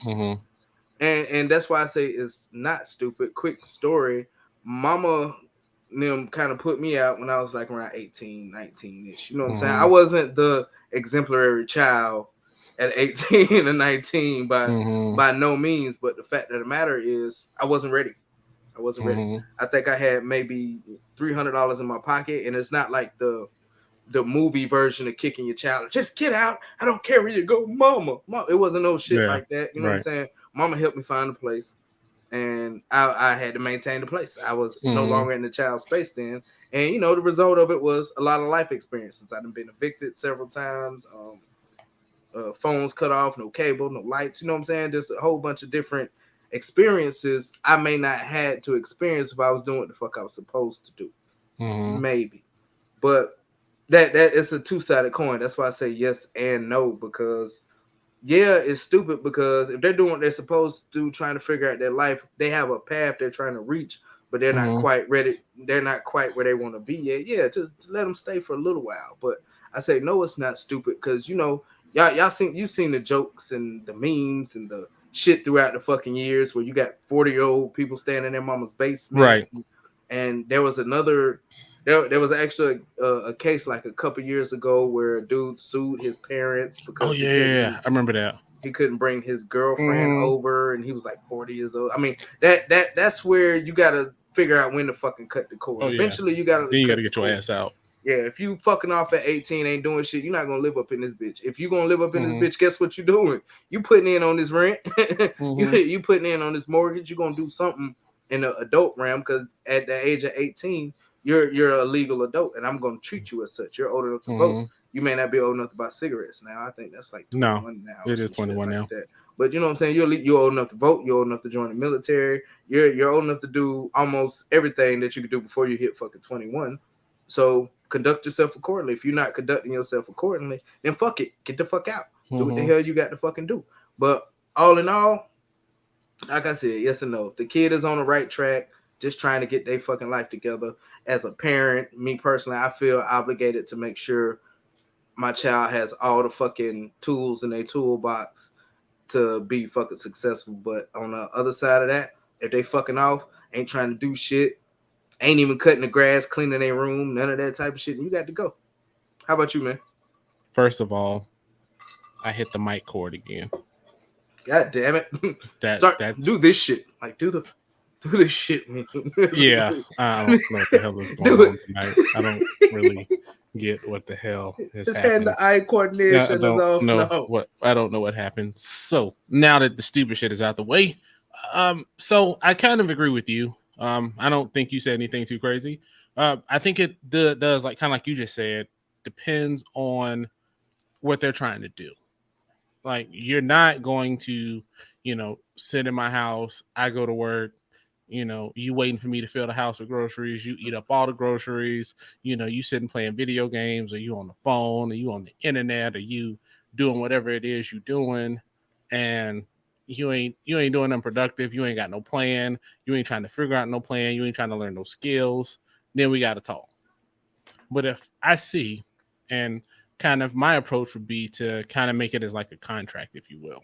And that's why I say it's not stupid. Quick story. Mama them kind of put me out when I was like around 18, 19-ish. You know what I'm saying? I wasn't the exemplary child at 18 and 19 by no means. But the fact of the matter is I wasn't ready. I think I had maybe $300 in my pocket, and it's not like the movie version of kicking your child. Just get out. I don't care where you go, mama. It wasn't no shit like that. You know what I'm saying? Mama helped me find a place, and I had to maintain the place. I was no longer in the child space then. And, the result of it was a lot of life experiences. I've been evicted several times. Phones cut off, no cable, no lights. You know what I'm saying? Just a whole bunch of different experiences I may not had to experience if I was doing what the fuck I was supposed to do. Maybe. But that it's a two-sided coin. That's why I say yes and no, because it's stupid, because if they're doing what they're supposed to do, trying to figure out their life, they have a path they're trying to reach, but they're not quite ready. They're not quite where they want to be yet. Yeah, just let them stay for a little while. But I say no, it's not stupid, because you've seen the jokes and the memes and the shit throughout the fucking years where you got 40-year-old people standing in their mama's basement. Right. And there was actually a case like a couple years ago where a dude sued his parents because I remember that. He couldn't bring his girlfriend over, and he was like 40 years old. I mean, that's where you got to figure out when to fucking cut the cord. Eventually, you got to get your ass out. Yeah, if you fucking off at 18, ain't doing shit, you're not gonna live up in this bitch. If you gonna live up in this bitch, guess what you're doing? You putting in on this rent, you putting in on this mortgage. You're gonna do something in the adult realm, because at the age of 18, you're a legal adult, and I'm gonna treat you as such. You're old enough to vote. You may not be old enough to buy cigarettes now. I think that's like 21 now. It is 21 now. That. But you know what I'm saying? You're old enough to vote. You're old enough to join the military. You're old enough to do almost everything that you could do before you hit fucking 21. So conduct yourself accordingly. If you're not conducting yourself accordingly, then fuck it. Get the fuck out. Do what the hell you got to fucking do. But all in all, like I said, yes and no. The kid is on the right track, just trying to get their fucking life together. As a parent, me personally, I feel obligated to make sure my child has all the fucking tools in their toolbox to be fucking successful. But on the other side of that, if they fucking off, ain't trying to do shit, ain't even cutting the grass, cleaning their room, none of that type of shit, you got to go. How about you, man? First of all, I hit the mic cord again. God damn it. Do this shit. Like, do this shit, man. Yeah. I don't know what the hell is going on tonight. I don't really get what the hell is happening. The eye coordination is off. I don't know what happened. So now that the stupid shit is out the way, so I kind of agree with you. I don't think you said anything too crazy. I think it does, like kind of like you just said, depends on what they're trying to do. Like, you're not going to, sit in my house. I go to work. You waiting for me to fill the house with groceries. You eat up all the groceries. You sitting playing video games, or you on the phone, or you on the internet, or you doing whatever it is you doing, and you ain't doing nothing productive. You ain't got no plan. You ain't trying to figure out no plan. You ain't trying to learn no skills. Then we got to talk. But if I see, and kind of my approach would be to kind of make it as like a contract, if you will.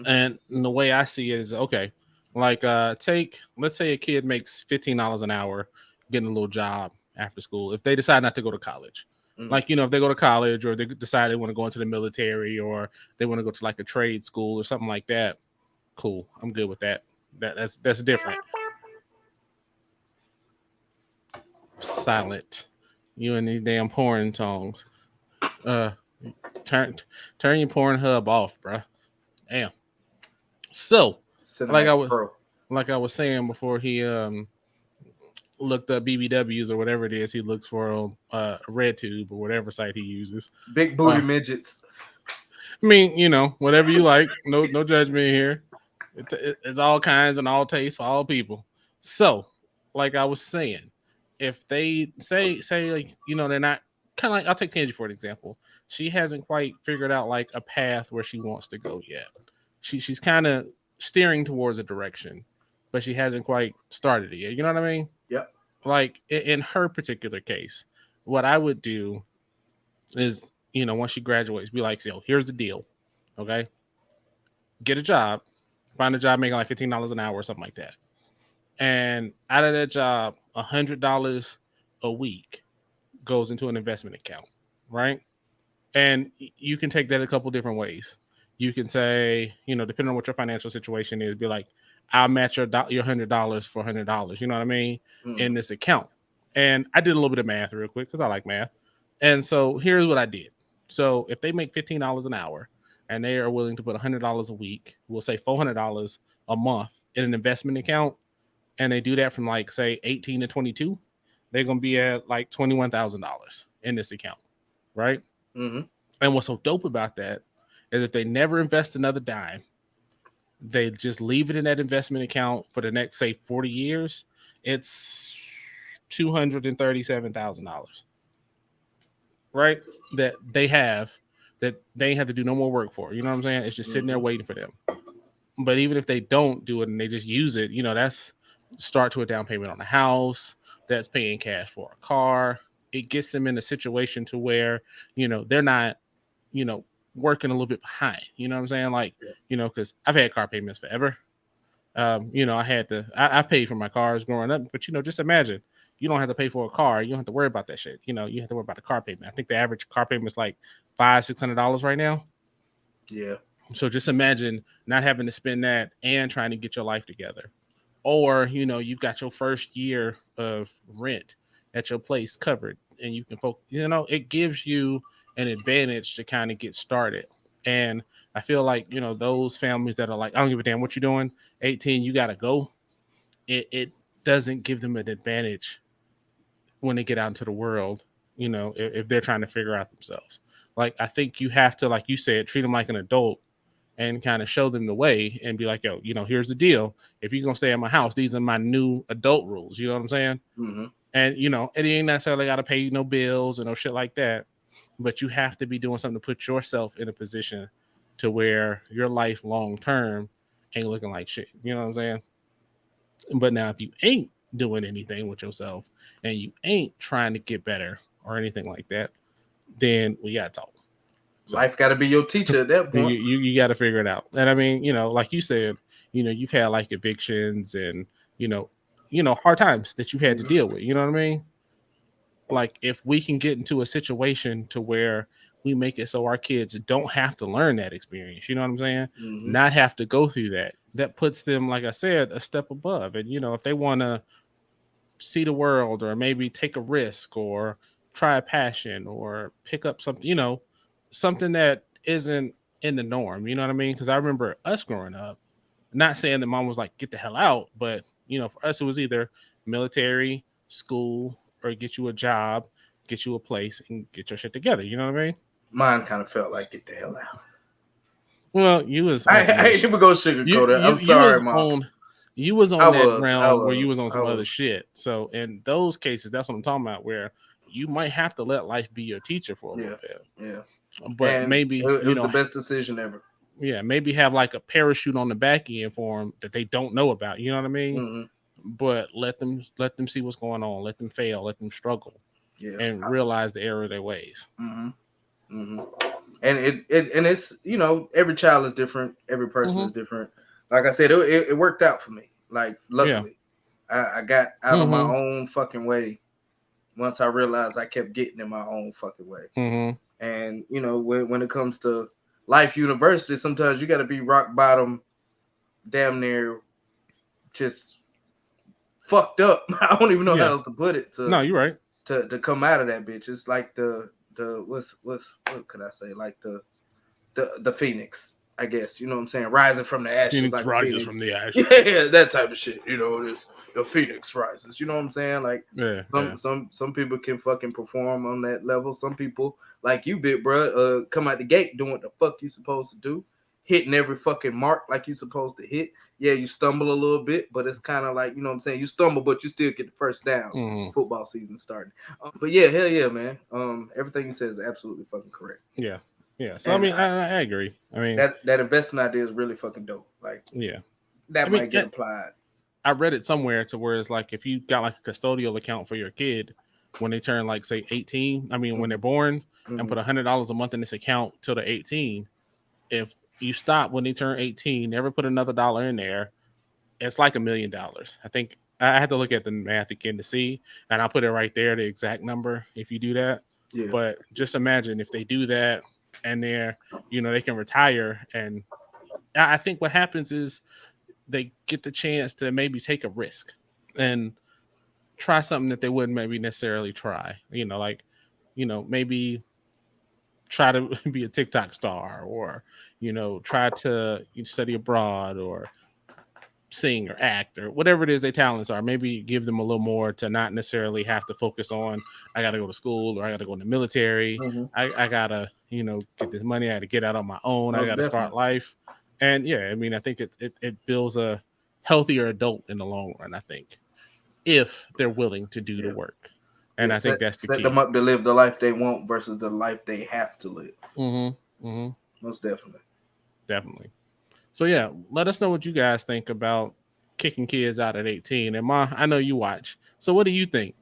And the way I see it is, okay, like let's say a kid makes $15 an hour getting a little job after school. If they decide not to go to college, Like, you know, if they go to college or they decide they want to go into the military or they want to go to like a trade school or something like that, cool. I'm good with that. That's different. Silent. You and these damn porn songs. Turn your Pornhub off, bro. Damn. So, like I was saying before, he looked up BBWs or whatever it is he looks for on RedTube or whatever site he uses. Big booty midgets. I mean, you know, whatever you like. No judgment here. It's all kinds and all tastes for all people. So, like I was saying, if they say like, you know, they're not kind of like, I'll take Tangy for an example. She hasn't quite figured out like a path where she wants to go yet. She's kind of steering towards a direction, but she hasn't quite started it yet. You know what I mean? Yep. Like in her particular case, what I would do is, you know, once she graduates, be like, yo, here's the deal. Okay. Get a job, find a job making like $15 an hour or something like that. And out of that job, $100 a week goes into an investment account, right? And you can take that a couple different ways. You can say, you know, depending on what your financial situation is, be like, I'll match your $100 for $100. You know what I mean? In this account. And I did a little bit of math real quick because I like math. And so here's what I did. So if they make $15 an hour and they are willing to put $100 a week, we'll say $400 a month in an investment account, and they do that from like say 18 to 22, they're gonna be at like $21,000 in this account, right? Mm-hmm. And what's so dope about that is if they never invest another dime, they just leave it in that investment account for the next say 40 years. It's $237,000, right? That they have to do no more work for. You know what I'm saying? It's just sitting there waiting for them. But even if they don't do it and they just use it, you know, that's start to a down payment on a house, that's paying cash for a car. It gets them in a situation to where, you know, they're not, you know, working a little bit behind. You know what I'm saying? Like, you know, because I've had car payments forever. You know, I paid for my cars growing up, but, you know, just imagine you don't have to pay for a car. You don't have to worry about that shit. You know, you have to worry about the car payment. I think the average car payment is like $500-$600 right now. Yeah. So just imagine not having to spend that and trying to get your life together. Or, you know, you've got your first year of rent at your place covered and you can focus, you know, it gives you an advantage to kind of get started. And I feel like, you know, those families that are like, I don't give a damn what you're doing, 18, you got to go. It doesn't give them an advantage when they get out into the world, you know, if they're trying to figure out themselves. Like, I think you have to, like you said, treat them like an adult and kind of show them the way and be like, yo, you know, here's the deal. If you're going to stay at my house, these are my new adult rules. You know what I'm saying? Mm-hmm. And, you know, it ain't necessarily got to pay you no bills and no shit like that. But you have to be doing something to put yourself in a position to where your life long term ain't looking like shit. You know what I'm saying? But now if you ain't doing anything with yourself and you ain't trying to get better or anything like that, then we got to talk. So, life got to be your teacher at that point. You got to figure it out. And I mean, you know, like you said, you know, you've had like evictions and, you know, hard times that you've had to deal with. You know what I mean? Like if we can get into a situation to where we make it so our kids don't have to learn that experience, you know what I'm saying? Mm-hmm. Not have to go through that. That puts them, like I said, a step above. And, you know, if they want to see the world or maybe take a risk or try a passion or pick up something, you know, something that isn't in the norm, you know what I mean? Because I remember us growing up, not saying that mom was like, get the hell out, but, you know, for us, it was either military, school, or get you a job, get you a place, and get your shit together. You know what I mean? Mine kind of felt like get the hell out. Well, you was. Hey, here we go, sugarcoat it. I'm sorry, Mom. You was on that realm where you was on some other shit. So in those cases, that's what I'm talking about, where you might have to let life be your teacher for a little bit. Yeah. But and maybe it was the best decision ever. Yeah, maybe have like a parachute on the back end for them that they don't know about. You know what I mean? Mm-hmm. But let them see what's going on. Let them fail. Let them struggle. Yeah. And realize the error of their ways. Mm-hmm. Mm-hmm. And it's, you know, every child is different. Every person is different. Like I said, it worked out for me. Like, luckily, I got out of my own fucking way once I realized I kept getting in my own fucking way. Mm-hmm. And you know, when it comes to Life University, sometimes you got to be rock bottom, damn near just fucked up. I don't even know how else to put it. No, you're right. To come out of that bitch, it's like the what could I say? Like the Phoenix, I guess. You know what I'm saying? Rising from the ashes. Phoenix like rises Phoenix. From the ashes. Yeah, that type of shit. You know, this the Phoenix rises. You know what I'm saying? Like some people can fucking perform on that level. Some people, like you, big bro, come out the gate doing what the fuck you supposed to do, hitting every fucking mark like you supposed to hit. Yeah, you stumble a little bit, but it's kind of like, you know what I'm saying? You stumble, but you still get the first down. Mm-hmm. Football season starting. But yeah, hell yeah, man. Everything you said is absolutely fucking correct. Yeah. Yeah. So, and I agree. I mean, that investment idea is really fucking dope. Like, yeah, that might get applied. I read it somewhere to where it's like, if you got like a custodial account for your kid when they turn like, say, 18, when they're born, and put $100 a month in this account till they're 18, if you stop when they turn 18, never put another dollar in there, it's like $1 million. I think I had to look at the math again to see, and I'll put it right there, the exact number, if you do that. Yeah. But just imagine if they do that and they're, they can retire. And I think what happens is they get the chance to maybe take a risk and try something that they wouldn't maybe necessarily try, maybe try to be a TikTok star, or, try to study abroad, or sing or act, or whatever it is their talents are. Maybe give them a little more to not necessarily have to focus on, I got to go to school, or I got to go in the military. Mm-hmm. I got to, get this money. I got to get out on my own. I got to start life. And I think it builds a healthier adult in the long run, I think, if they're willing to do the work. And I think that's the key. Set them up to live the life they want versus the life they have to live. Mm-hmm. Mm-hmm. Most definitely. Definitely. So yeah, let us know what you guys think about kicking kids out at 18. And Ma, I know you watch. So what do you think?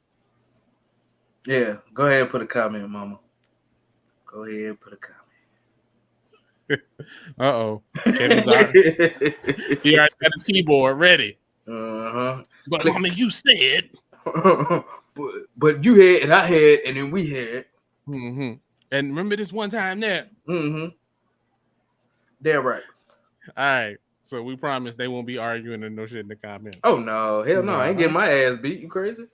Yeah, go ahead and put a comment, Mama. Go ahead and put a comment. Uh-oh. Kevin's already. He already got his keyboard ready. Uh-huh. But click. Mama, you said. but you had and I had and then we had. Mm-hmm. And remember this one time there? Mm-hmm. Damn right. All right. So we promise they won't be arguing and no shit in the comments. Oh no. Hell no. I ain't getting my ass beat. You crazy?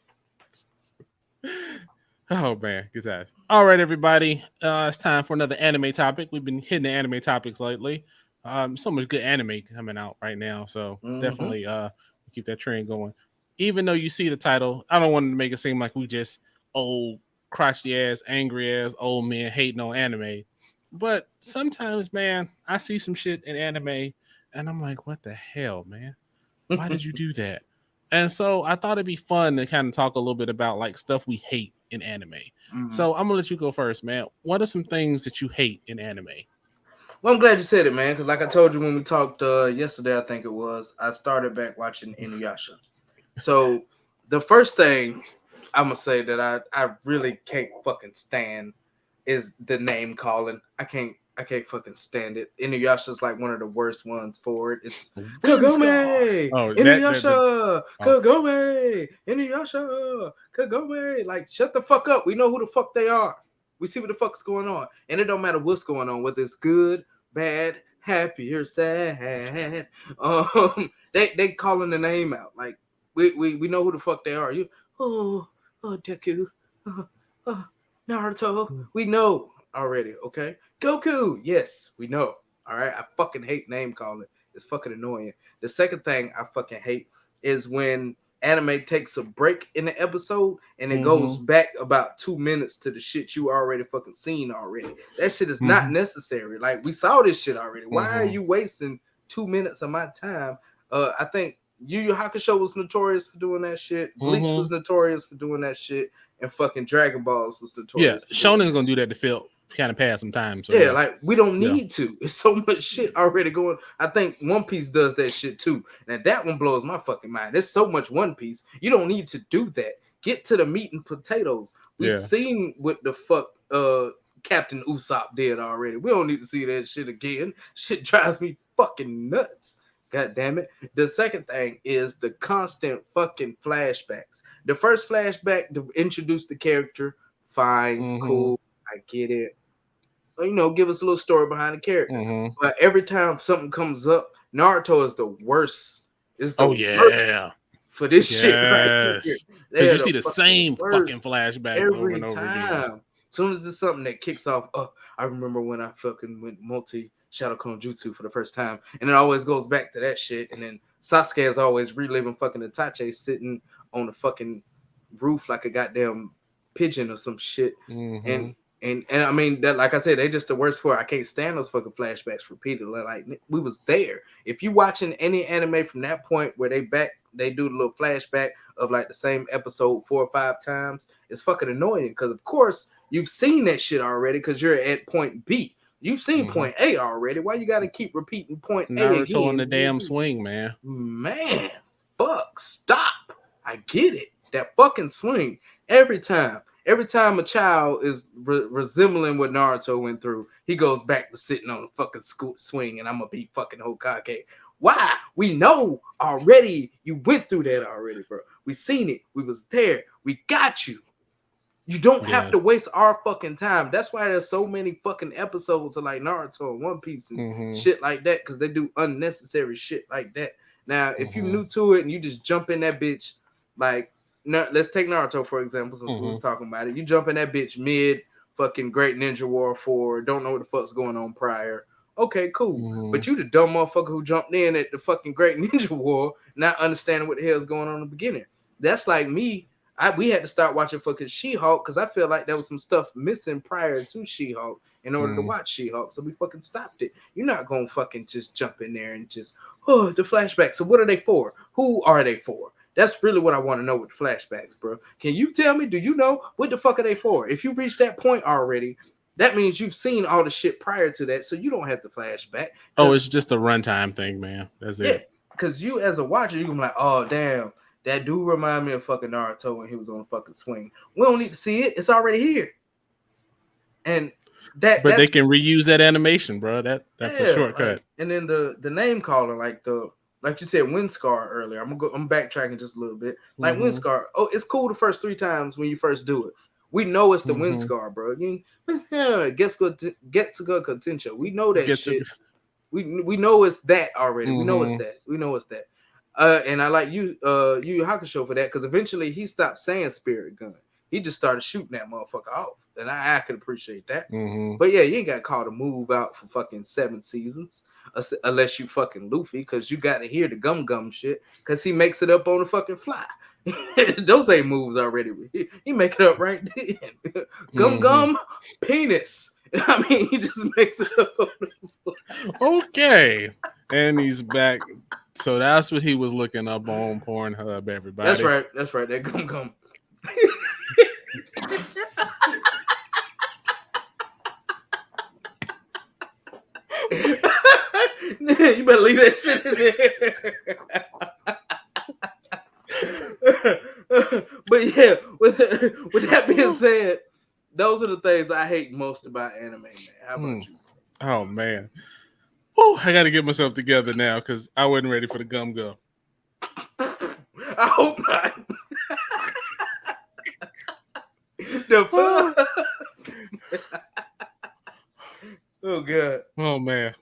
Oh man, good times. All right, everybody. It's time for another anime topic. We've been hitting the anime topics lately. So much good anime coming out right now. So definitely keep that trend going. Even though you see the title, I don't want to make it seem like we just old, crotchety ass, angry ass old men hating on anime. But sometimes, man, I see some shit in anime and I'm like, what the hell, man? Why did you do that? And so I thought it'd be fun to kind of talk a little bit about like stuff we hate in anime. Mm-hmm. So I'm gonna let you go first, man. What are some things that you hate in anime? Well, I'm glad you said it, man, because like I told you when we talked yesterday, I think it was, I started back watching Inuyasha. So the first thing I'm gonna say that I really can't fucking stand is the name calling. I can't fucking stand it. Inuyasha is like one of the worst ones for it. It's Kagome, Inuyasha, Kagome, Inuyasha, Kagome. Like, shut the fuck up. We know who the fuck they are. We see what the fuck's going on, and it don't matter what's going on, whether it's good, bad, happy, or sad. They calling the name out. Like, we know who the fuck they are. Deku, Naruto. We know already. Okay. Goku, yes, we know. All right, I fucking hate name calling. It's fucking annoying. The second thing I fucking hate is when anime takes a break in the episode and it goes back about 2 minutes to the shit you already fucking seen already. That shit is not necessary. Like, we saw this shit already. Why are you wasting 2 minutes of my time? I think Yu Yu Hakusho was notorious for doing that shit. Bleach was notorious for doing that shit, and fucking Dragon Balls was notorious. Yeah, Shonen's gonna do that to feel kind of pass some time. So yeah, like, we don't need to. It's so much shit already going. I think One Piece does that shit too. And that one blows my fucking mind. There's so much One Piece. You don't need to do that. Get to the meat and potatoes. We've seen what the fuck Captain Usopp did already. We don't need to see that shit again. Shit drives me fucking nuts. God damn it. The second thing is the constant fucking flashbacks. The first flashback to introduce the character, fine, cool, I get it. You know, give us a little story behind the character. But every time something comes up, Naruto is the worst. Is the worst for this shit right here. Because you see the same fucking flashbacks over and over again. As soon as it's something that kicks off, I remember when I fucking went multi-shadow clone jutsu for the first time. And it always goes back to that shit. And then Sasuke is always reliving fucking Itachi sitting on the fucking roof like a goddamn pigeon or some shit. And I mean that, like I said, they just the worst for it. I can't stand those fucking flashbacks repeatedly. Like we was there. If you watching any anime from that point where they do the little flashback of like the same episode 4 or 5 times, it's fucking annoying because of course you've seen that shit already because you're at point B. You've seen point A already. Why you got to keep repeating point Naruto A again? on the damn swing, man. Man, fuck, stop. I get it. That fucking swing every time. Every time a child is resembling what Naruto went through, he goes back to sitting on the fucking swing and I'm going to be fucking Hokage. Why? We know already. You went through that already, bro. We seen it. We was there. We got you. You don't have to waste our fucking time. That's why there's so many fucking episodes of like Naruto and One Piece and shit like that because they do unnecessary shit like that. Now, if you're new to it and you just jump in that bitch, like, let's take Naruto for example, since we was talking about it. You jump in that bitch mid fucking Great Ninja War 4, don't know what the fuck's going on prior. Okay, cool. But you the dumb motherfucker who jumped in at the fucking Great Ninja War, not understanding what the hell is going on in the beginning. That's like me. We had to start watching fucking She-Hulk because I feel like there was some stuff missing prior to She-Hulk in order to watch She-Hulk. So we fucking stopped it. You're not gonna fucking just jump in there and just the flashbacks. So what are they for? Who are they for? That's really what I want to know with the flashbacks, bro. Can you tell me? Do you know what the fuck are they for? If you reached that point already, that means you've seen all the shit prior to that, so you don't have to flashback. Oh, it's just a runtime thing, man. That's it. Because you as a watcher, you're gonna be like, oh damn, that dude remind me of fucking Naruto when he was on the fucking swing. We don't need to see it; it's already here. And but they can reuse that animation, bro. That's a shortcut. Right. And then the name calling, like you said, Windscar earlier. I'm backtracking just a little bit. Like Windscar. Oh, it's cool the first 3 times when you first do it. We know it's the Windscar, bro. Getsuga Kotensho. We know that shit. We know it's that already. We know it's that. And I like Yu Yu Hakusho for that because eventually he stopped saying spirit gun. He just started shooting that motherfucker off. And I could appreciate that. But yeah, you ain't got called to move out for fucking 7 seasons. Unless you fucking Luffy, because you got to hear the gum shit, because he makes it up on the fucking fly. Those ain't moves already. He make it up right then. Gum penis. I mean, he just makes it up on the fly. Okay. And he's back. So that's what he was looking up on Pornhub, everybody. That's right. That gum. You better leave that shit in there. But yeah, with that being said, those are the things I hate most about anime, man. How about you? Oh man. Oh, I gotta get myself together now because I wasn't ready for the gum. I hope not. Oh god. Oh man.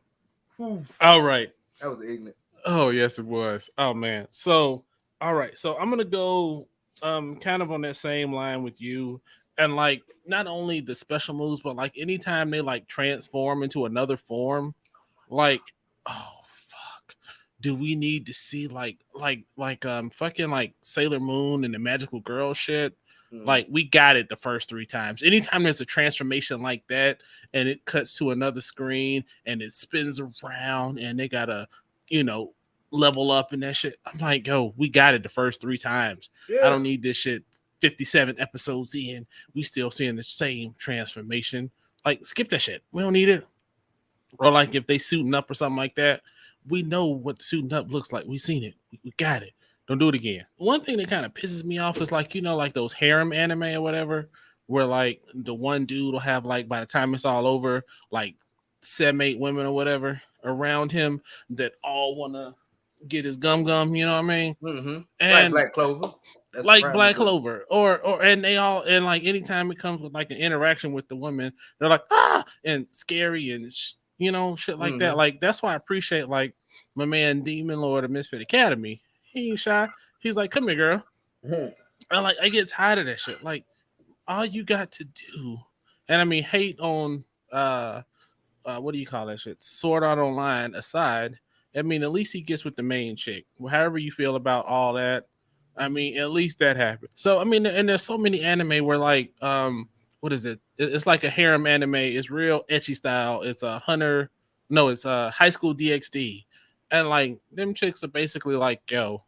All right. That was ignorant. Oh yes, it was. Oh man. So all right. So I'm gonna go kind of on that same line with you. And like not only the special moves, but like anytime they like transform into another form, like oh fuck. Do we need to see like fucking like Sailor Moon and the Magical Girl shit? Like we got it the first 3 times. Anytime there's a transformation like that and it cuts to another screen and it spins around and they gotta, level up and that shit. I'm like, yo, we got it the first 3 times. Yeah. I don't need this shit 57 episodes in. We still seeing the same transformation. Like skip that shit. We don't need it. Or like if they suiting up or something like that, we know what the suiting up looks like. We seen it. We got it. Don't do it again. One thing that kind of pisses me off is like, like those harem anime or whatever, where like the one dude will have like, by the time it's all over, like 7-8 women or whatever around him that all want to get his gum, you know what I mean? Mm-hmm. And like Black Clover. That's like Black Clover. Or and they all, and like anytime it comes with like an interaction with the woman, they're like, and scary and you know, shit like that. Like that's why I appreciate like my man Demon Lord of Misfit Academy. He ain't shy. He's like, come here, girl. And I get tired of that shit. Like, all you got to do, and I mean, hate on what do you call that shit? Sword Art Online aside, I mean, at least he gets with the main chick. However you feel about all that, I mean, at least that happened. So I mean, and there's so many anime where like, what is it? It's like a harem anime. It's real ecchi style. It's a Hunter, no, it's a High School DxD, and like them chicks are basically like, yo,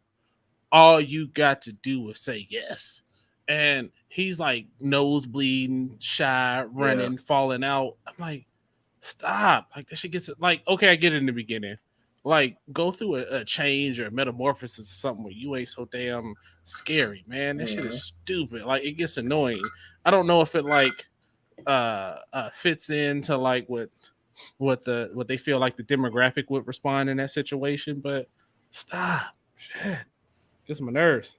all you got to do is say yes. And he's like nose bleeding, shy, running, falling out. I'm like, stop. Like that shit gets like, okay, I get it in the beginning. Like go through a change or metamorphosis or something where you ain't so damn scary, man. That shit is stupid. Like it gets annoying. I don't know if it like fits into like what they feel like the demographic would respond in that situation, but stop. Shit. Gets on my nerves.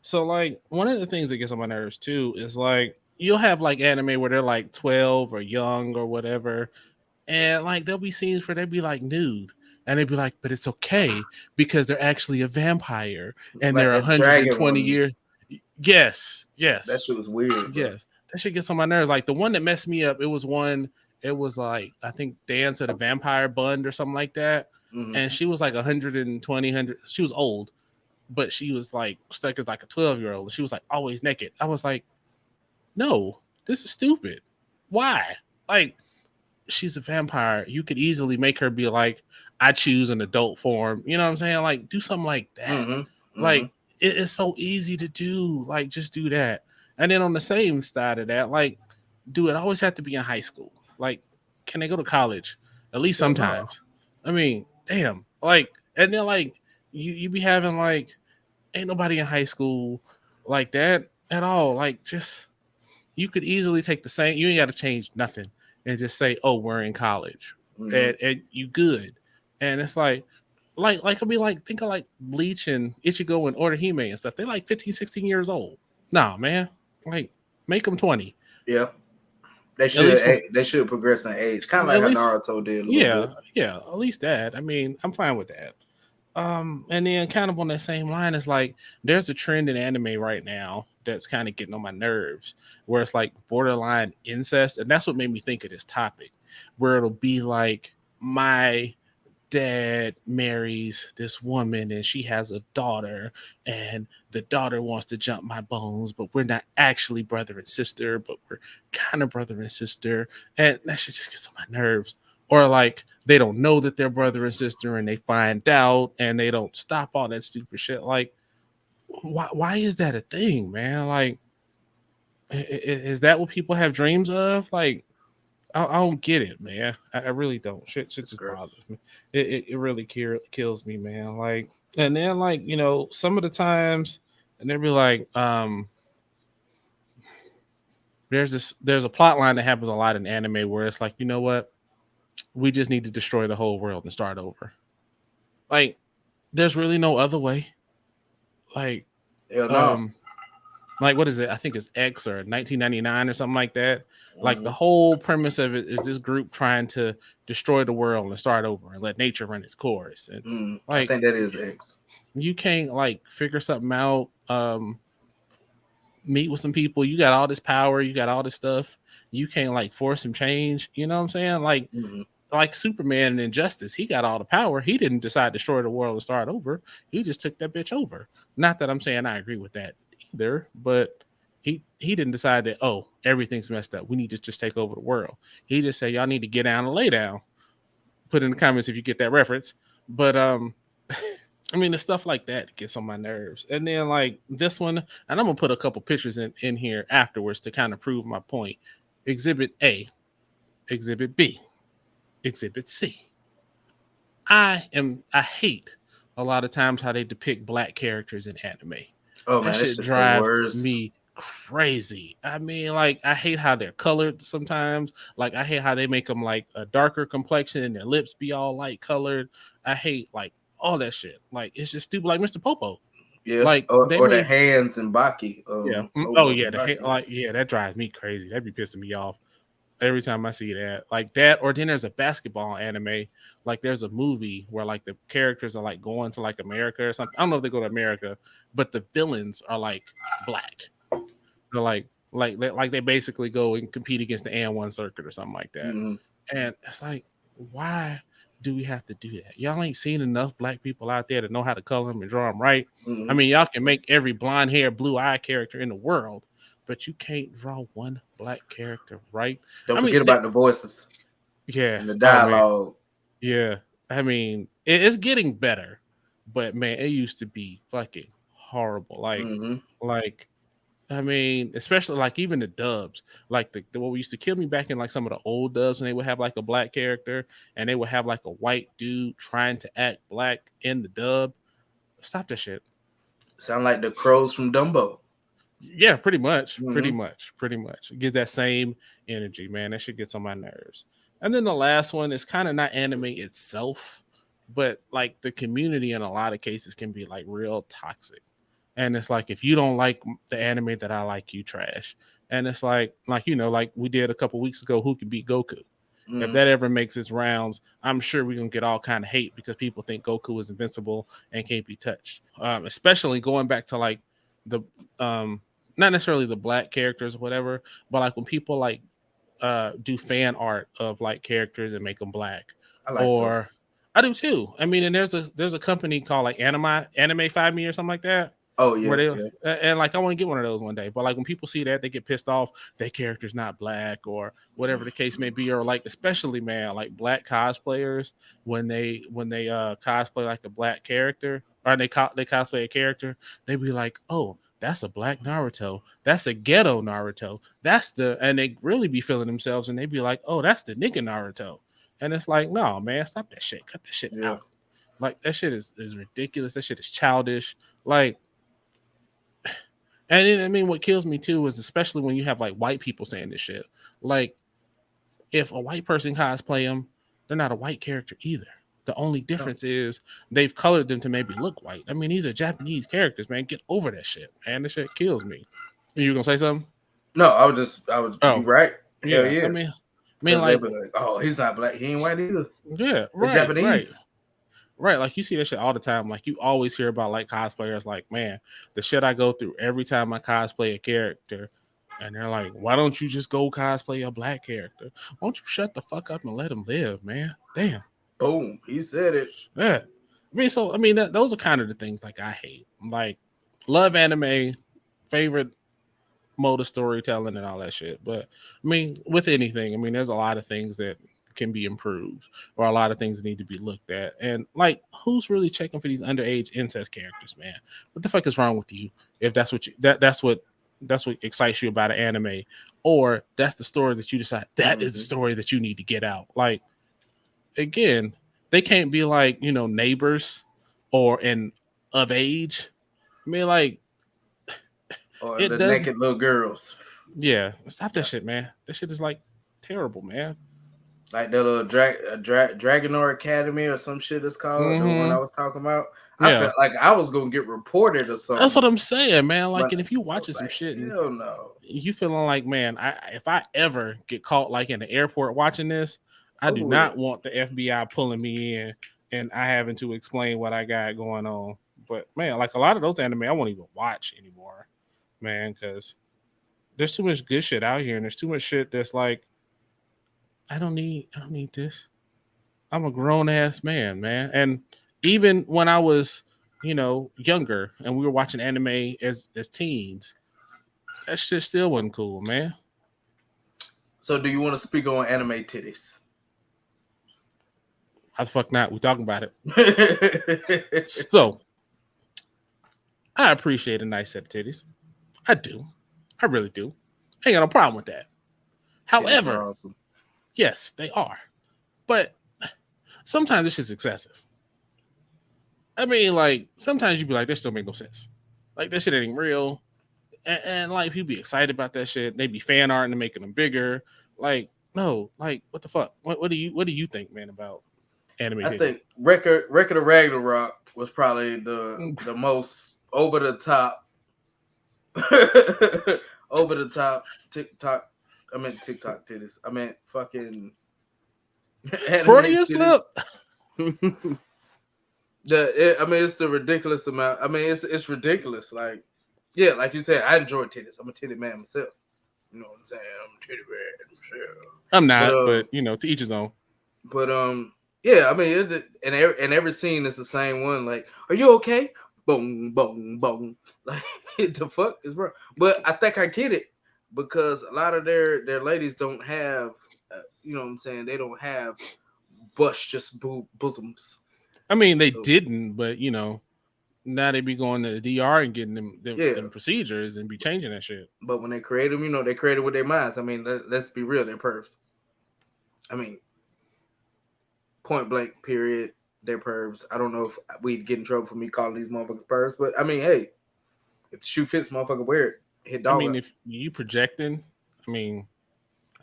So like one of the things that gets on my nerves too is like you'll have like anime where they're like 12 or young or whatever, and like there'll be scenes where they'd be like nude, and they'd be like, but it's okay because they're actually a vampire and like they're 120 years. Yes. That shit was weird. Bro. Yes, that shit gets on my nerves. Like the one that messed me up, it was like I think Dance of the Vampire Bund or something like that. And she was like 120. She was old, but she was like stuck as like a 12-year-old. She was like always naked. I was like, no, this is stupid. Why? Like, she's a vampire. You could easily make her be like, I choose an adult form. You know what I'm saying? Like, do something like that. Like, it's so easy to do. Like, just do that. And then on the same side of that, like, do it always have to be in high school? Like, can they go to college? At least sometimes. I mean, damn. Like, and then like you be having like ain't nobody in high school like that at all. Like, just you could easily take the same. You ain't got to change nothing and just say, "Oh, we're in college," and you good. And it's like I mean, like think of like Bleach and Ichigo and Orihime and stuff. They're like 15, 16 years old. Nah, man. Like make them 20. Yeah. They should progress in age, kind of like how Naruto did. Yeah, at least that. I mean, I'm fine with that. And then kind of on that same line is like there's a trend in anime right now that's kind of getting on my nerves, where it's like borderline incest, and that's what made me think of this topic, where it'll be like my dad marries this woman and she has a daughter, and the daughter wants to jump my bones, but we're not actually brother and sister, but we're kind of brother and sister, and that shit just gets on my nerves. Or like they don't know that they're brother and sister and they find out and they don't stop all that stupid shit. Like why is that a thing, man? Like is that what people have dreams of? Like I don't get it, man. I really don't. Shit just bothers me. It really kills me, man. Like, and then like, you know, some of the times, and they'll be like, there's a plot line that happens a lot in anime where it's like, you know what? We just need to destroy the whole world and start over. Like, there's really no other way. Like, like what is it? I think it's X or 1999 or something like that. Like the whole premise of it is this group trying to destroy the world and start over and let nature run its course. And like, I think that is X. You can't like figure something out. Meet with some people. You got all this power. You got all this stuff. You can't like force some change. You know what I'm saying? Like, like Superman and Injustice. He got all the power. He didn't decide to destroy the world and start over. He just took that bitch over. Not that I'm saying I agree with that either, but he didn't decide that, oh, everything's messed up, we need to just take over the world. He just said, y'all need to get down and lay down. Put in the comments if you get that reference. But I mean, the stuff like that gets on my nerves. And then like this one, and I'm gonna put a couple pictures in here afterwards to kind of prove my point. Exhibit A, Exhibit B, Exhibit C. I hate a lot of times how they depict black characters in anime. Oh man, that shit drives me crazy. I mean, like, I hate how they're colored sometimes. Like, I hate how they make them like a darker complexion and their lips be all light colored. I hate like all that shit. Like it's just stupid. Like Mr. Popo. Yeah, like or the hands and Baki. Yeah. Oh yeah, that drives me crazy. That'd be pissing me off every time I see that. Like that, or then there's a basketball anime. Like there's a movie where like the characters are like going to like America or something. I don't know if they go to America, but the villains are like black. They're like they basically go and compete against the AND1 circuit or something like that. Mm-hmm. And it's like, why do we have to do that? Y'all ain't seen enough black people out there to know how to color them and draw them right. Mm-hmm. I mean, y'all can make every blonde hair, blue eye character in the world, but you can't draw one black character right. Don't forget about the voices. Yeah. And the dialogue. Yeah. I mean, it's getting better, but man, it used to be fucking horrible. Like, I mean, especially like even the dubs, like the what used to kill me back in like some of the old dubs when they would have like a black character and they would have like a white dude trying to act black in the dub. Stop that shit. Sound like the crows from Dumbo. Yeah, pretty much. Pretty much. It gives that same energy, man. That shit gets on my nerves. And then the last one is kind of not anime itself, but like the community in a lot of cases can be like real toxic. And it's like, if you don't like the anime that I like, you trash. And it's like you know, like we did a couple weeks ago, who can beat Goku? If that ever makes its rounds, I'm sure we're gonna get all kind of hate because people think Goku is invincible and can't be touched. Especially going back to like the not necessarily the black characters or whatever, but like when people like do fan art of like characters and make them black. I like those. I do too. I mean, and there's a company called like Anime 5 Me or something like that. Oh yeah, and like I want to get one of those one day. But like when people see that, they get pissed off. Their character's not black or whatever the case may be, or like especially man, like black cosplayers when they cosplay like a black character or they cosplay a character, they be like, oh, that's a black Naruto. That's a ghetto Naruto. And they really be feeling themselves and they be like, oh, that's the nigga Naruto. And it's like, no, man, stop that shit. Cut that shit out. Like that shit is ridiculous. That shit is childish. Like. And then, I mean, what kills me too is especially when you have like white people saying this shit. Like, if a white person cosplay them, they're not a white character either. The only difference is they've colored them to maybe look white. I mean, these are Japanese characters, man. Get over that shit, man. This shit kills me. You gonna say something? No, I was. You right? Yeah, yeah. I mean, like, oh, he's not black. He ain't white either. Yeah, right. Japanese. Right, like you see that shit all the time. Like you always hear about like cosplayers, like, man, the shit I go through every time I cosplay a character, and they're like, why don't you just go cosplay a black character? Why don't you shut the fuck up and let them live, man? Damn. Boom, he said it. Yeah, I mean, those are kind of the things like I hate. Like, love anime, favorite mode of storytelling and all that shit. But I mean, with anything, I mean, there's a lot of things that can be improved or a lot of things need to be looked at. And like, who's really checking for these underage incest characters, man? What the fuck is wrong with you? If that's what that's what excites you about an anime, or that's the story that you decide that is the story that you need to get out. Like, again, they can't be like, you know, Neighbors or Of Age. I mean, like, or the naked little girls. Yeah, stop that shit, man. That shit is like terrible, man. Like the little Dragonor Academy or some shit it's called, the one I was talking about. I felt like I was gonna get reported or something. That's what I'm saying, man. Like, and if you watching some shit, hell no, you feeling like, man, if I ever get caught like in the airport watching this, I do not want the FBI pulling me in and I having to explain what I got going on. But man, like a lot of those anime, I won't even watch anymore, man, because there's too much good shit out here, and there's too much shit that's like, I don't need this. I'm a grown ass man. And even when I was, you know, younger and we were watching anime as teens, that shit still wasn't cool, man. So do you want to speak on anime titties? How the fuck not? We talking about it. So I appreciate a nice set of titties. I do. I really do. I ain't got no problem with that. However, awesome. Yes, they are. But sometimes it's just excessive. I mean, like, sometimes you be like, this don't make no sense. Like, that shit ain't real. And like, people be excited about that shit. They be fan arting and making them bigger. Like, no, like, what the fuck? What do you think, man, about anime. I think Record of Ragnarok was probably the most over the top TikTok. I meant TikTok titties. I meant fucking Freudian slip. It's the ridiculous amount. I mean, it's ridiculous. Like, yeah, like you said, I enjoy titties. I'm a titty man myself. You know what I'm saying? I'm a titty man myself. I'm not, but you know, to each his own. But yeah, I mean, and every scene is the same one. Like, are you okay? Boom, boom, boom. Like, the fuck is wrong? But I think I get it because a lot of their ladies don't have, you know what I'm saying? They don't have just bosoms. I mean, they didn't, but you know, now they be going to the DR and getting them procedures and be changing that shit. But when they create them, you know, they create it with their minds. I mean, let's be real, they're pervs. I mean, point blank, period, they're pervs. I don't know if we'd get in trouble for me calling these motherfuckers pervs, but I mean, hey, if the shoe fits, motherfucker, wear it. Hit dog. I mean, if you projecting, I mean,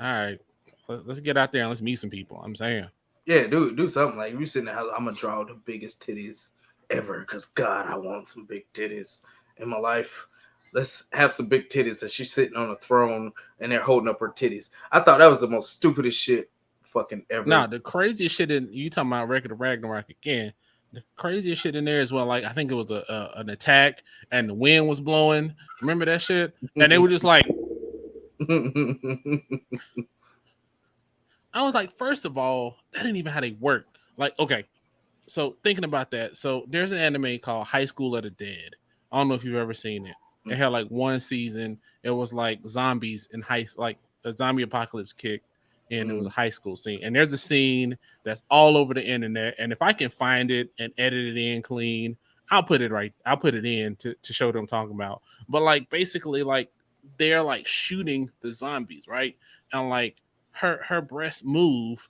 all right, let's get out there and let's meet some people. I'm saying. Yeah, do something. Like, if you sitting there, I'm gonna draw the biggest titties ever because God, I want some big titties in my life. Let's have some big titties. And she's sitting on a throne and they're holding up her titties. I thought that was the most stupidest shit fucking ever. Nah, the craziest shit in you talking about Record of Ragnarok again. The craziest shit in there is well, like I think it was an attack and the wind was blowing. Remember that shit? And they were just like. I was like, first of all, that ain't even how they work. Like, okay, so thinking about that, so there's an anime called High School of the Dead. I don't know if you've ever seen it. It had like one season. It was like zombies in like a zombie apocalypse kick, and it was a high school scene. And there's a scene that's all over the internet. And if I can find it and edit it in clean, I'll put it in to show them talking about. But like basically, like they're like shooting the zombies, right? And like her breasts move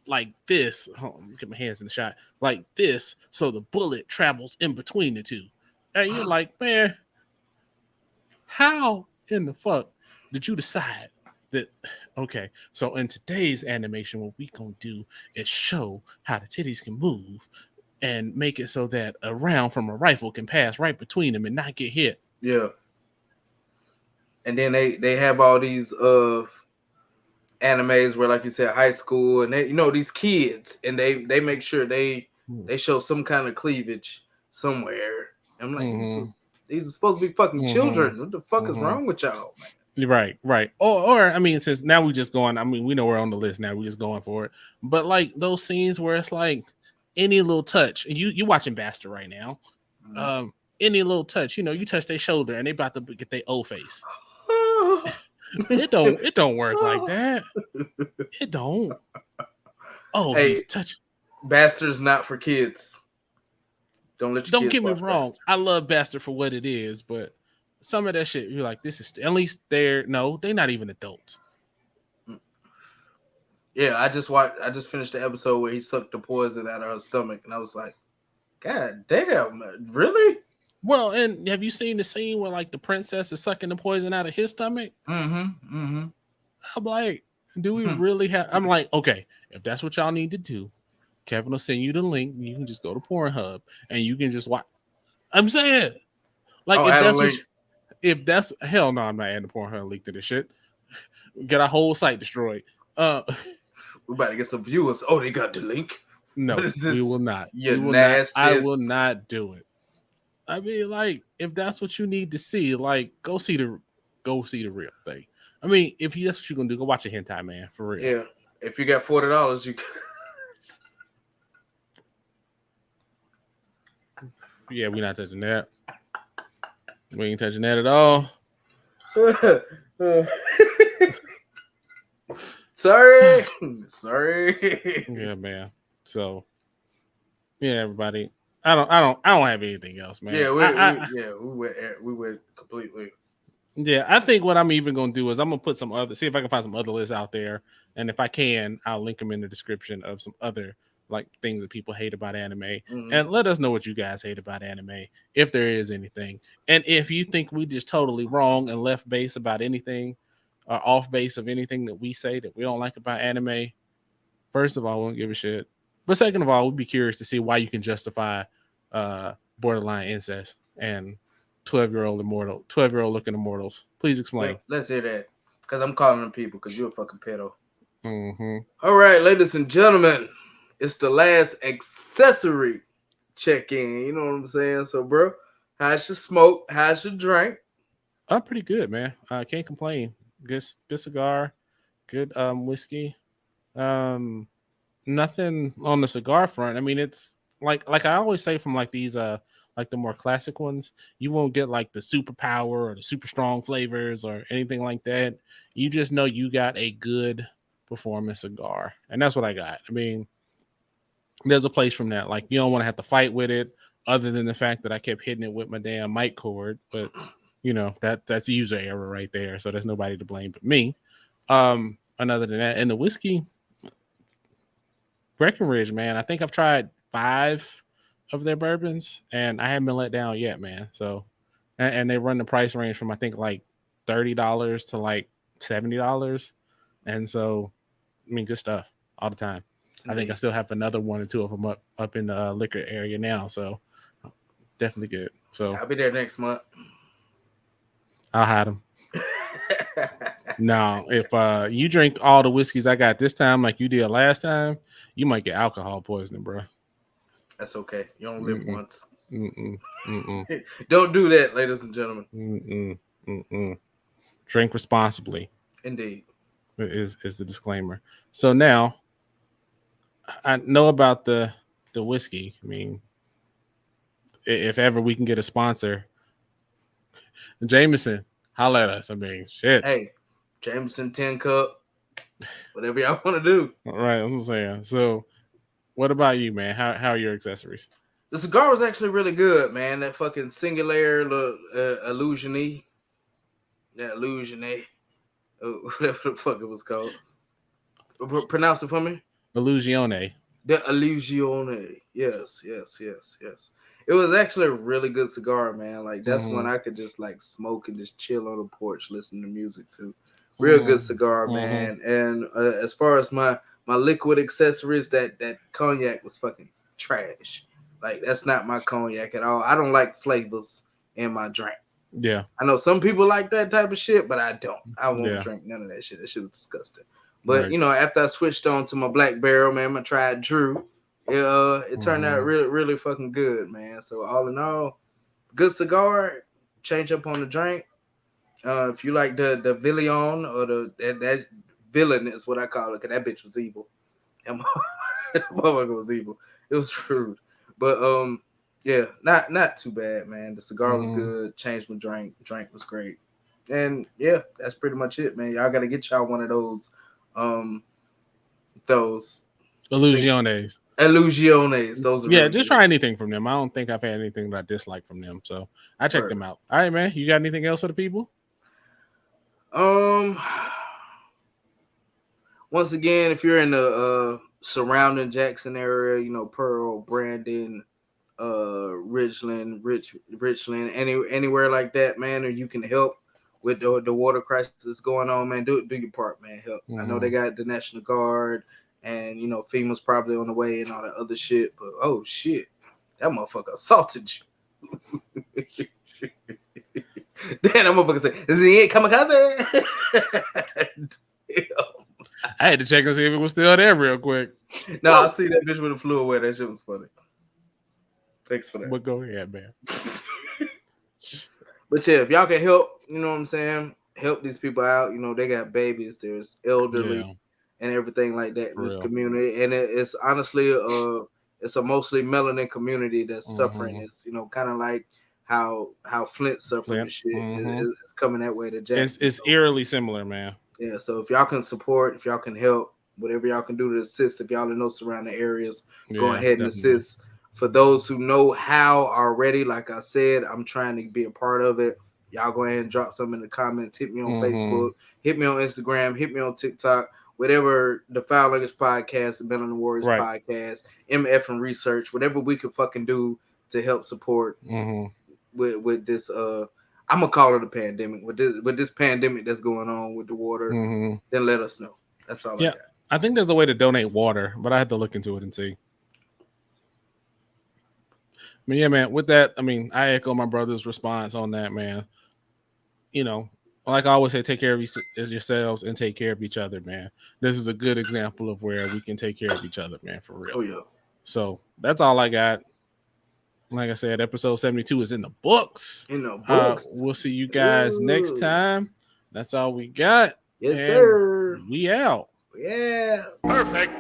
like this. Hold on, get my hands in the shot like this, so the bullet travels in between the two. And you're like, man, how in the fuck did you decide that? Okay, so in today's animation, what we gonna do is show how the titties can move and make it so that a round from a rifle can pass right between them and not get hit. Yeah. And then they have all these animes where, like you said, high school, and they, you know, these kids, and they make sure they show some kind of cleavage somewhere. I'm like, these are supposed to be fucking children. What the fuck is wrong with y'all, man? Right. Or I mean, since now we just going. I mean, we know we're on the list now. We just going for it. But like those scenes where it's like any little touch, and you watching Bastard right now. Any little touch, you know, you touch their shoulder and they about to get their old face. It don't work like that. It don't. Oh, hey, he's touching. Bastard's not for kids. Don't get me wrong. Bastard. I love Bastard for what it is, but some of that shit, you're like, this is at least they're not even adults. Yeah, I just finished the episode where he sucked the poison out of her stomach, and I was like, God damn, really? Well, and have you seen the scene where like the princess is sucking the poison out of his stomach? I'm like, do we really have? I'm like, okay, if that's what y'all need to do, Kevin will send you the link. You can just go to Pornhub and you can just watch. I'm saying, like, if that's hell no, I'm not adding the Pornhub link to this shit. Get our whole site destroyed. We're about to get some viewers. Oh, they got the link. No, we will not. I will not do it. I mean, like, if that's what you need to see, like, go see the real thing. I mean, if that's what you're gonna do, go watch a hentai, man, for real. Yeah, if you got $40, you. Yeah, we're not touching that. We ain't touching that at all. Sorry. Yeah, man. So, yeah, everybody. I don't have anything else, man. Yeah, we went completely. Yeah, I think what I'm even gonna do is I'm gonna put see if I can find some other lists out there, and if I can, I'll link them in the description of some other like things that people hate about anime, and let us know what you guys hate about anime, if there is anything, and if you think we just totally wrong and left base about anything, or off base of anything that we say that we don't like about anime. First of all, we don't give a shit. But second of all, we'd be curious to see why you can justify borderline incest and 12-year-old looking immortals. Please explain. Let's hear that. Because I'm calling them people because you're a fucking pedo. Mm-hmm. All right, ladies and gentlemen, it's the last accessory check-in. You know what I'm saying? So, bro, how's your smoke? How's your drink? Pretty good, man. I can't complain. Good cigar, good whiskey. Nothing on the cigar front. I mean, it's like I always say from like these like the more classic ones, you won't get like the superpower or the super strong flavors or anything like that. You just know you got a good performance cigar, and that's what I got. I mean, there's a place from that. Like, you don't want to have to fight with it, other than the fact that I kept hitting it with my damn mic cord. But you know, that's a user error right there. So there's nobody to blame but me. And other than that, and the whiskey, Breckenridge, man, I think I've tried 5 of their bourbons, and I haven't been let down yet, man. So, and they run the price range from I think like $30 to like $70, and so I mean, good stuff all the time. I think I still have another 1 or 2 of them up in the liquor area now, so definitely good. So I'll be there next month. I'll hide them. Now, if you drink all the whiskeys I got this time, like you did last time, you might get alcohol poisoning, bro. That's okay. You only live once. Mm-mm. Don't do that, ladies and gentlemen. Drink responsibly. Indeed. Is the disclaimer. So now, I know about the whiskey. I mean, if ever we can get a sponsor, Jameson, holla at us. I mean, shit. Hey, Jameson 10 cup, whatever y'all want to do. All right, that's what I'm saying. So, what about you, man? How are your accessories? The cigar was actually really good, man. That fucking Singular Illusione. That Illusione. Whatever the fuck it was called. Pronounce it for me. Illusione. The Illusione. Yes. It was actually a really good cigar, man. Like, that's one I could just like smoke and just chill on the porch, listen to music to. Real good cigar, man. And as far as my liquid accessories, that cognac was fucking trash. Like, that's not my cognac at all. I don't like flavors in my drink. Yeah. I know some people like that type of shit, but I don't. I won't drink none of that shit. That shit was disgusting. But, you know, after I switched on to my Black Barrel, man, I tried Drew. It turned out really, really fucking good, man. So, all in all, good cigar. Change up on the drink. If you like the Villion or that villain is what I call it, because that bitch was evil. That motherfucker was evil. It was rude. But, yeah, not too bad, man. The cigar was good. Changed my drink. Drink was great. And, yeah, that's pretty much it, man. Y'all got to get y'all one of those Illusiones. Those are really just good. Try anything from them. I don't think I've had anything that I dislike from them, so I checked them out. All right, man. You got anything else for the people? Once again, if you're in the surrounding Jackson area, you know, Pearl, Brandon, Richland, anywhere like that, man, or you can help with the water crisis going on, man, do your part, man. Help. I know they got the National Guard, and you know FEMA's probably on the way and all that other shit. But oh shit, that motherfucker assaulted you. Damn, that motherfucker said, "Is he kamikaze?" I had to check and see if it was still there real quick. No, I see that bitch when it flew away. That shit was funny. Thanks for that. But go ahead, man. But yeah, if y'all can help, you know what I'm saying, help these people out. You know, they got babies, there's elderly and everything like that in this community. And it's honestly it's a mostly melanin community that's suffering. It's, you know, kind of like how Flint suffered and shit. It's coming that way to Jackson. It's eerily similar, man. Yeah, so if y'all can support, if y'all can help, whatever y'all can do to assist, if y'all in those surrounding areas, go ahead and assist. For those who know how already, like I said, I'm trying to be a part of it. Y'all go ahead and drop some in the comments. Hit me on Facebook. Hit me on Instagram. Hit me on TikTok. Whatever the Foul Language Podcast, the Men on the Warriors Podcast, MF and Research, whatever we can fucking do to help support with this. I'm gonna call it a pandemic. With this pandemic that's going on with the water, then let us know. That's all I got. I think there's a way to donate water, but I have to look into it and see. But yeah, man, with that, I mean, I echo my brother's response on that, man. You know, like I always say, take care of yourselves and take care of each other, man. This is a good example of where we can take care of each other, man, for real. Oh, yeah. So that's all I got. Like I said, episode 72 is in the books. We'll see you guys next time. That's all we got. Yes, sir. We out. Yeah. Perfect.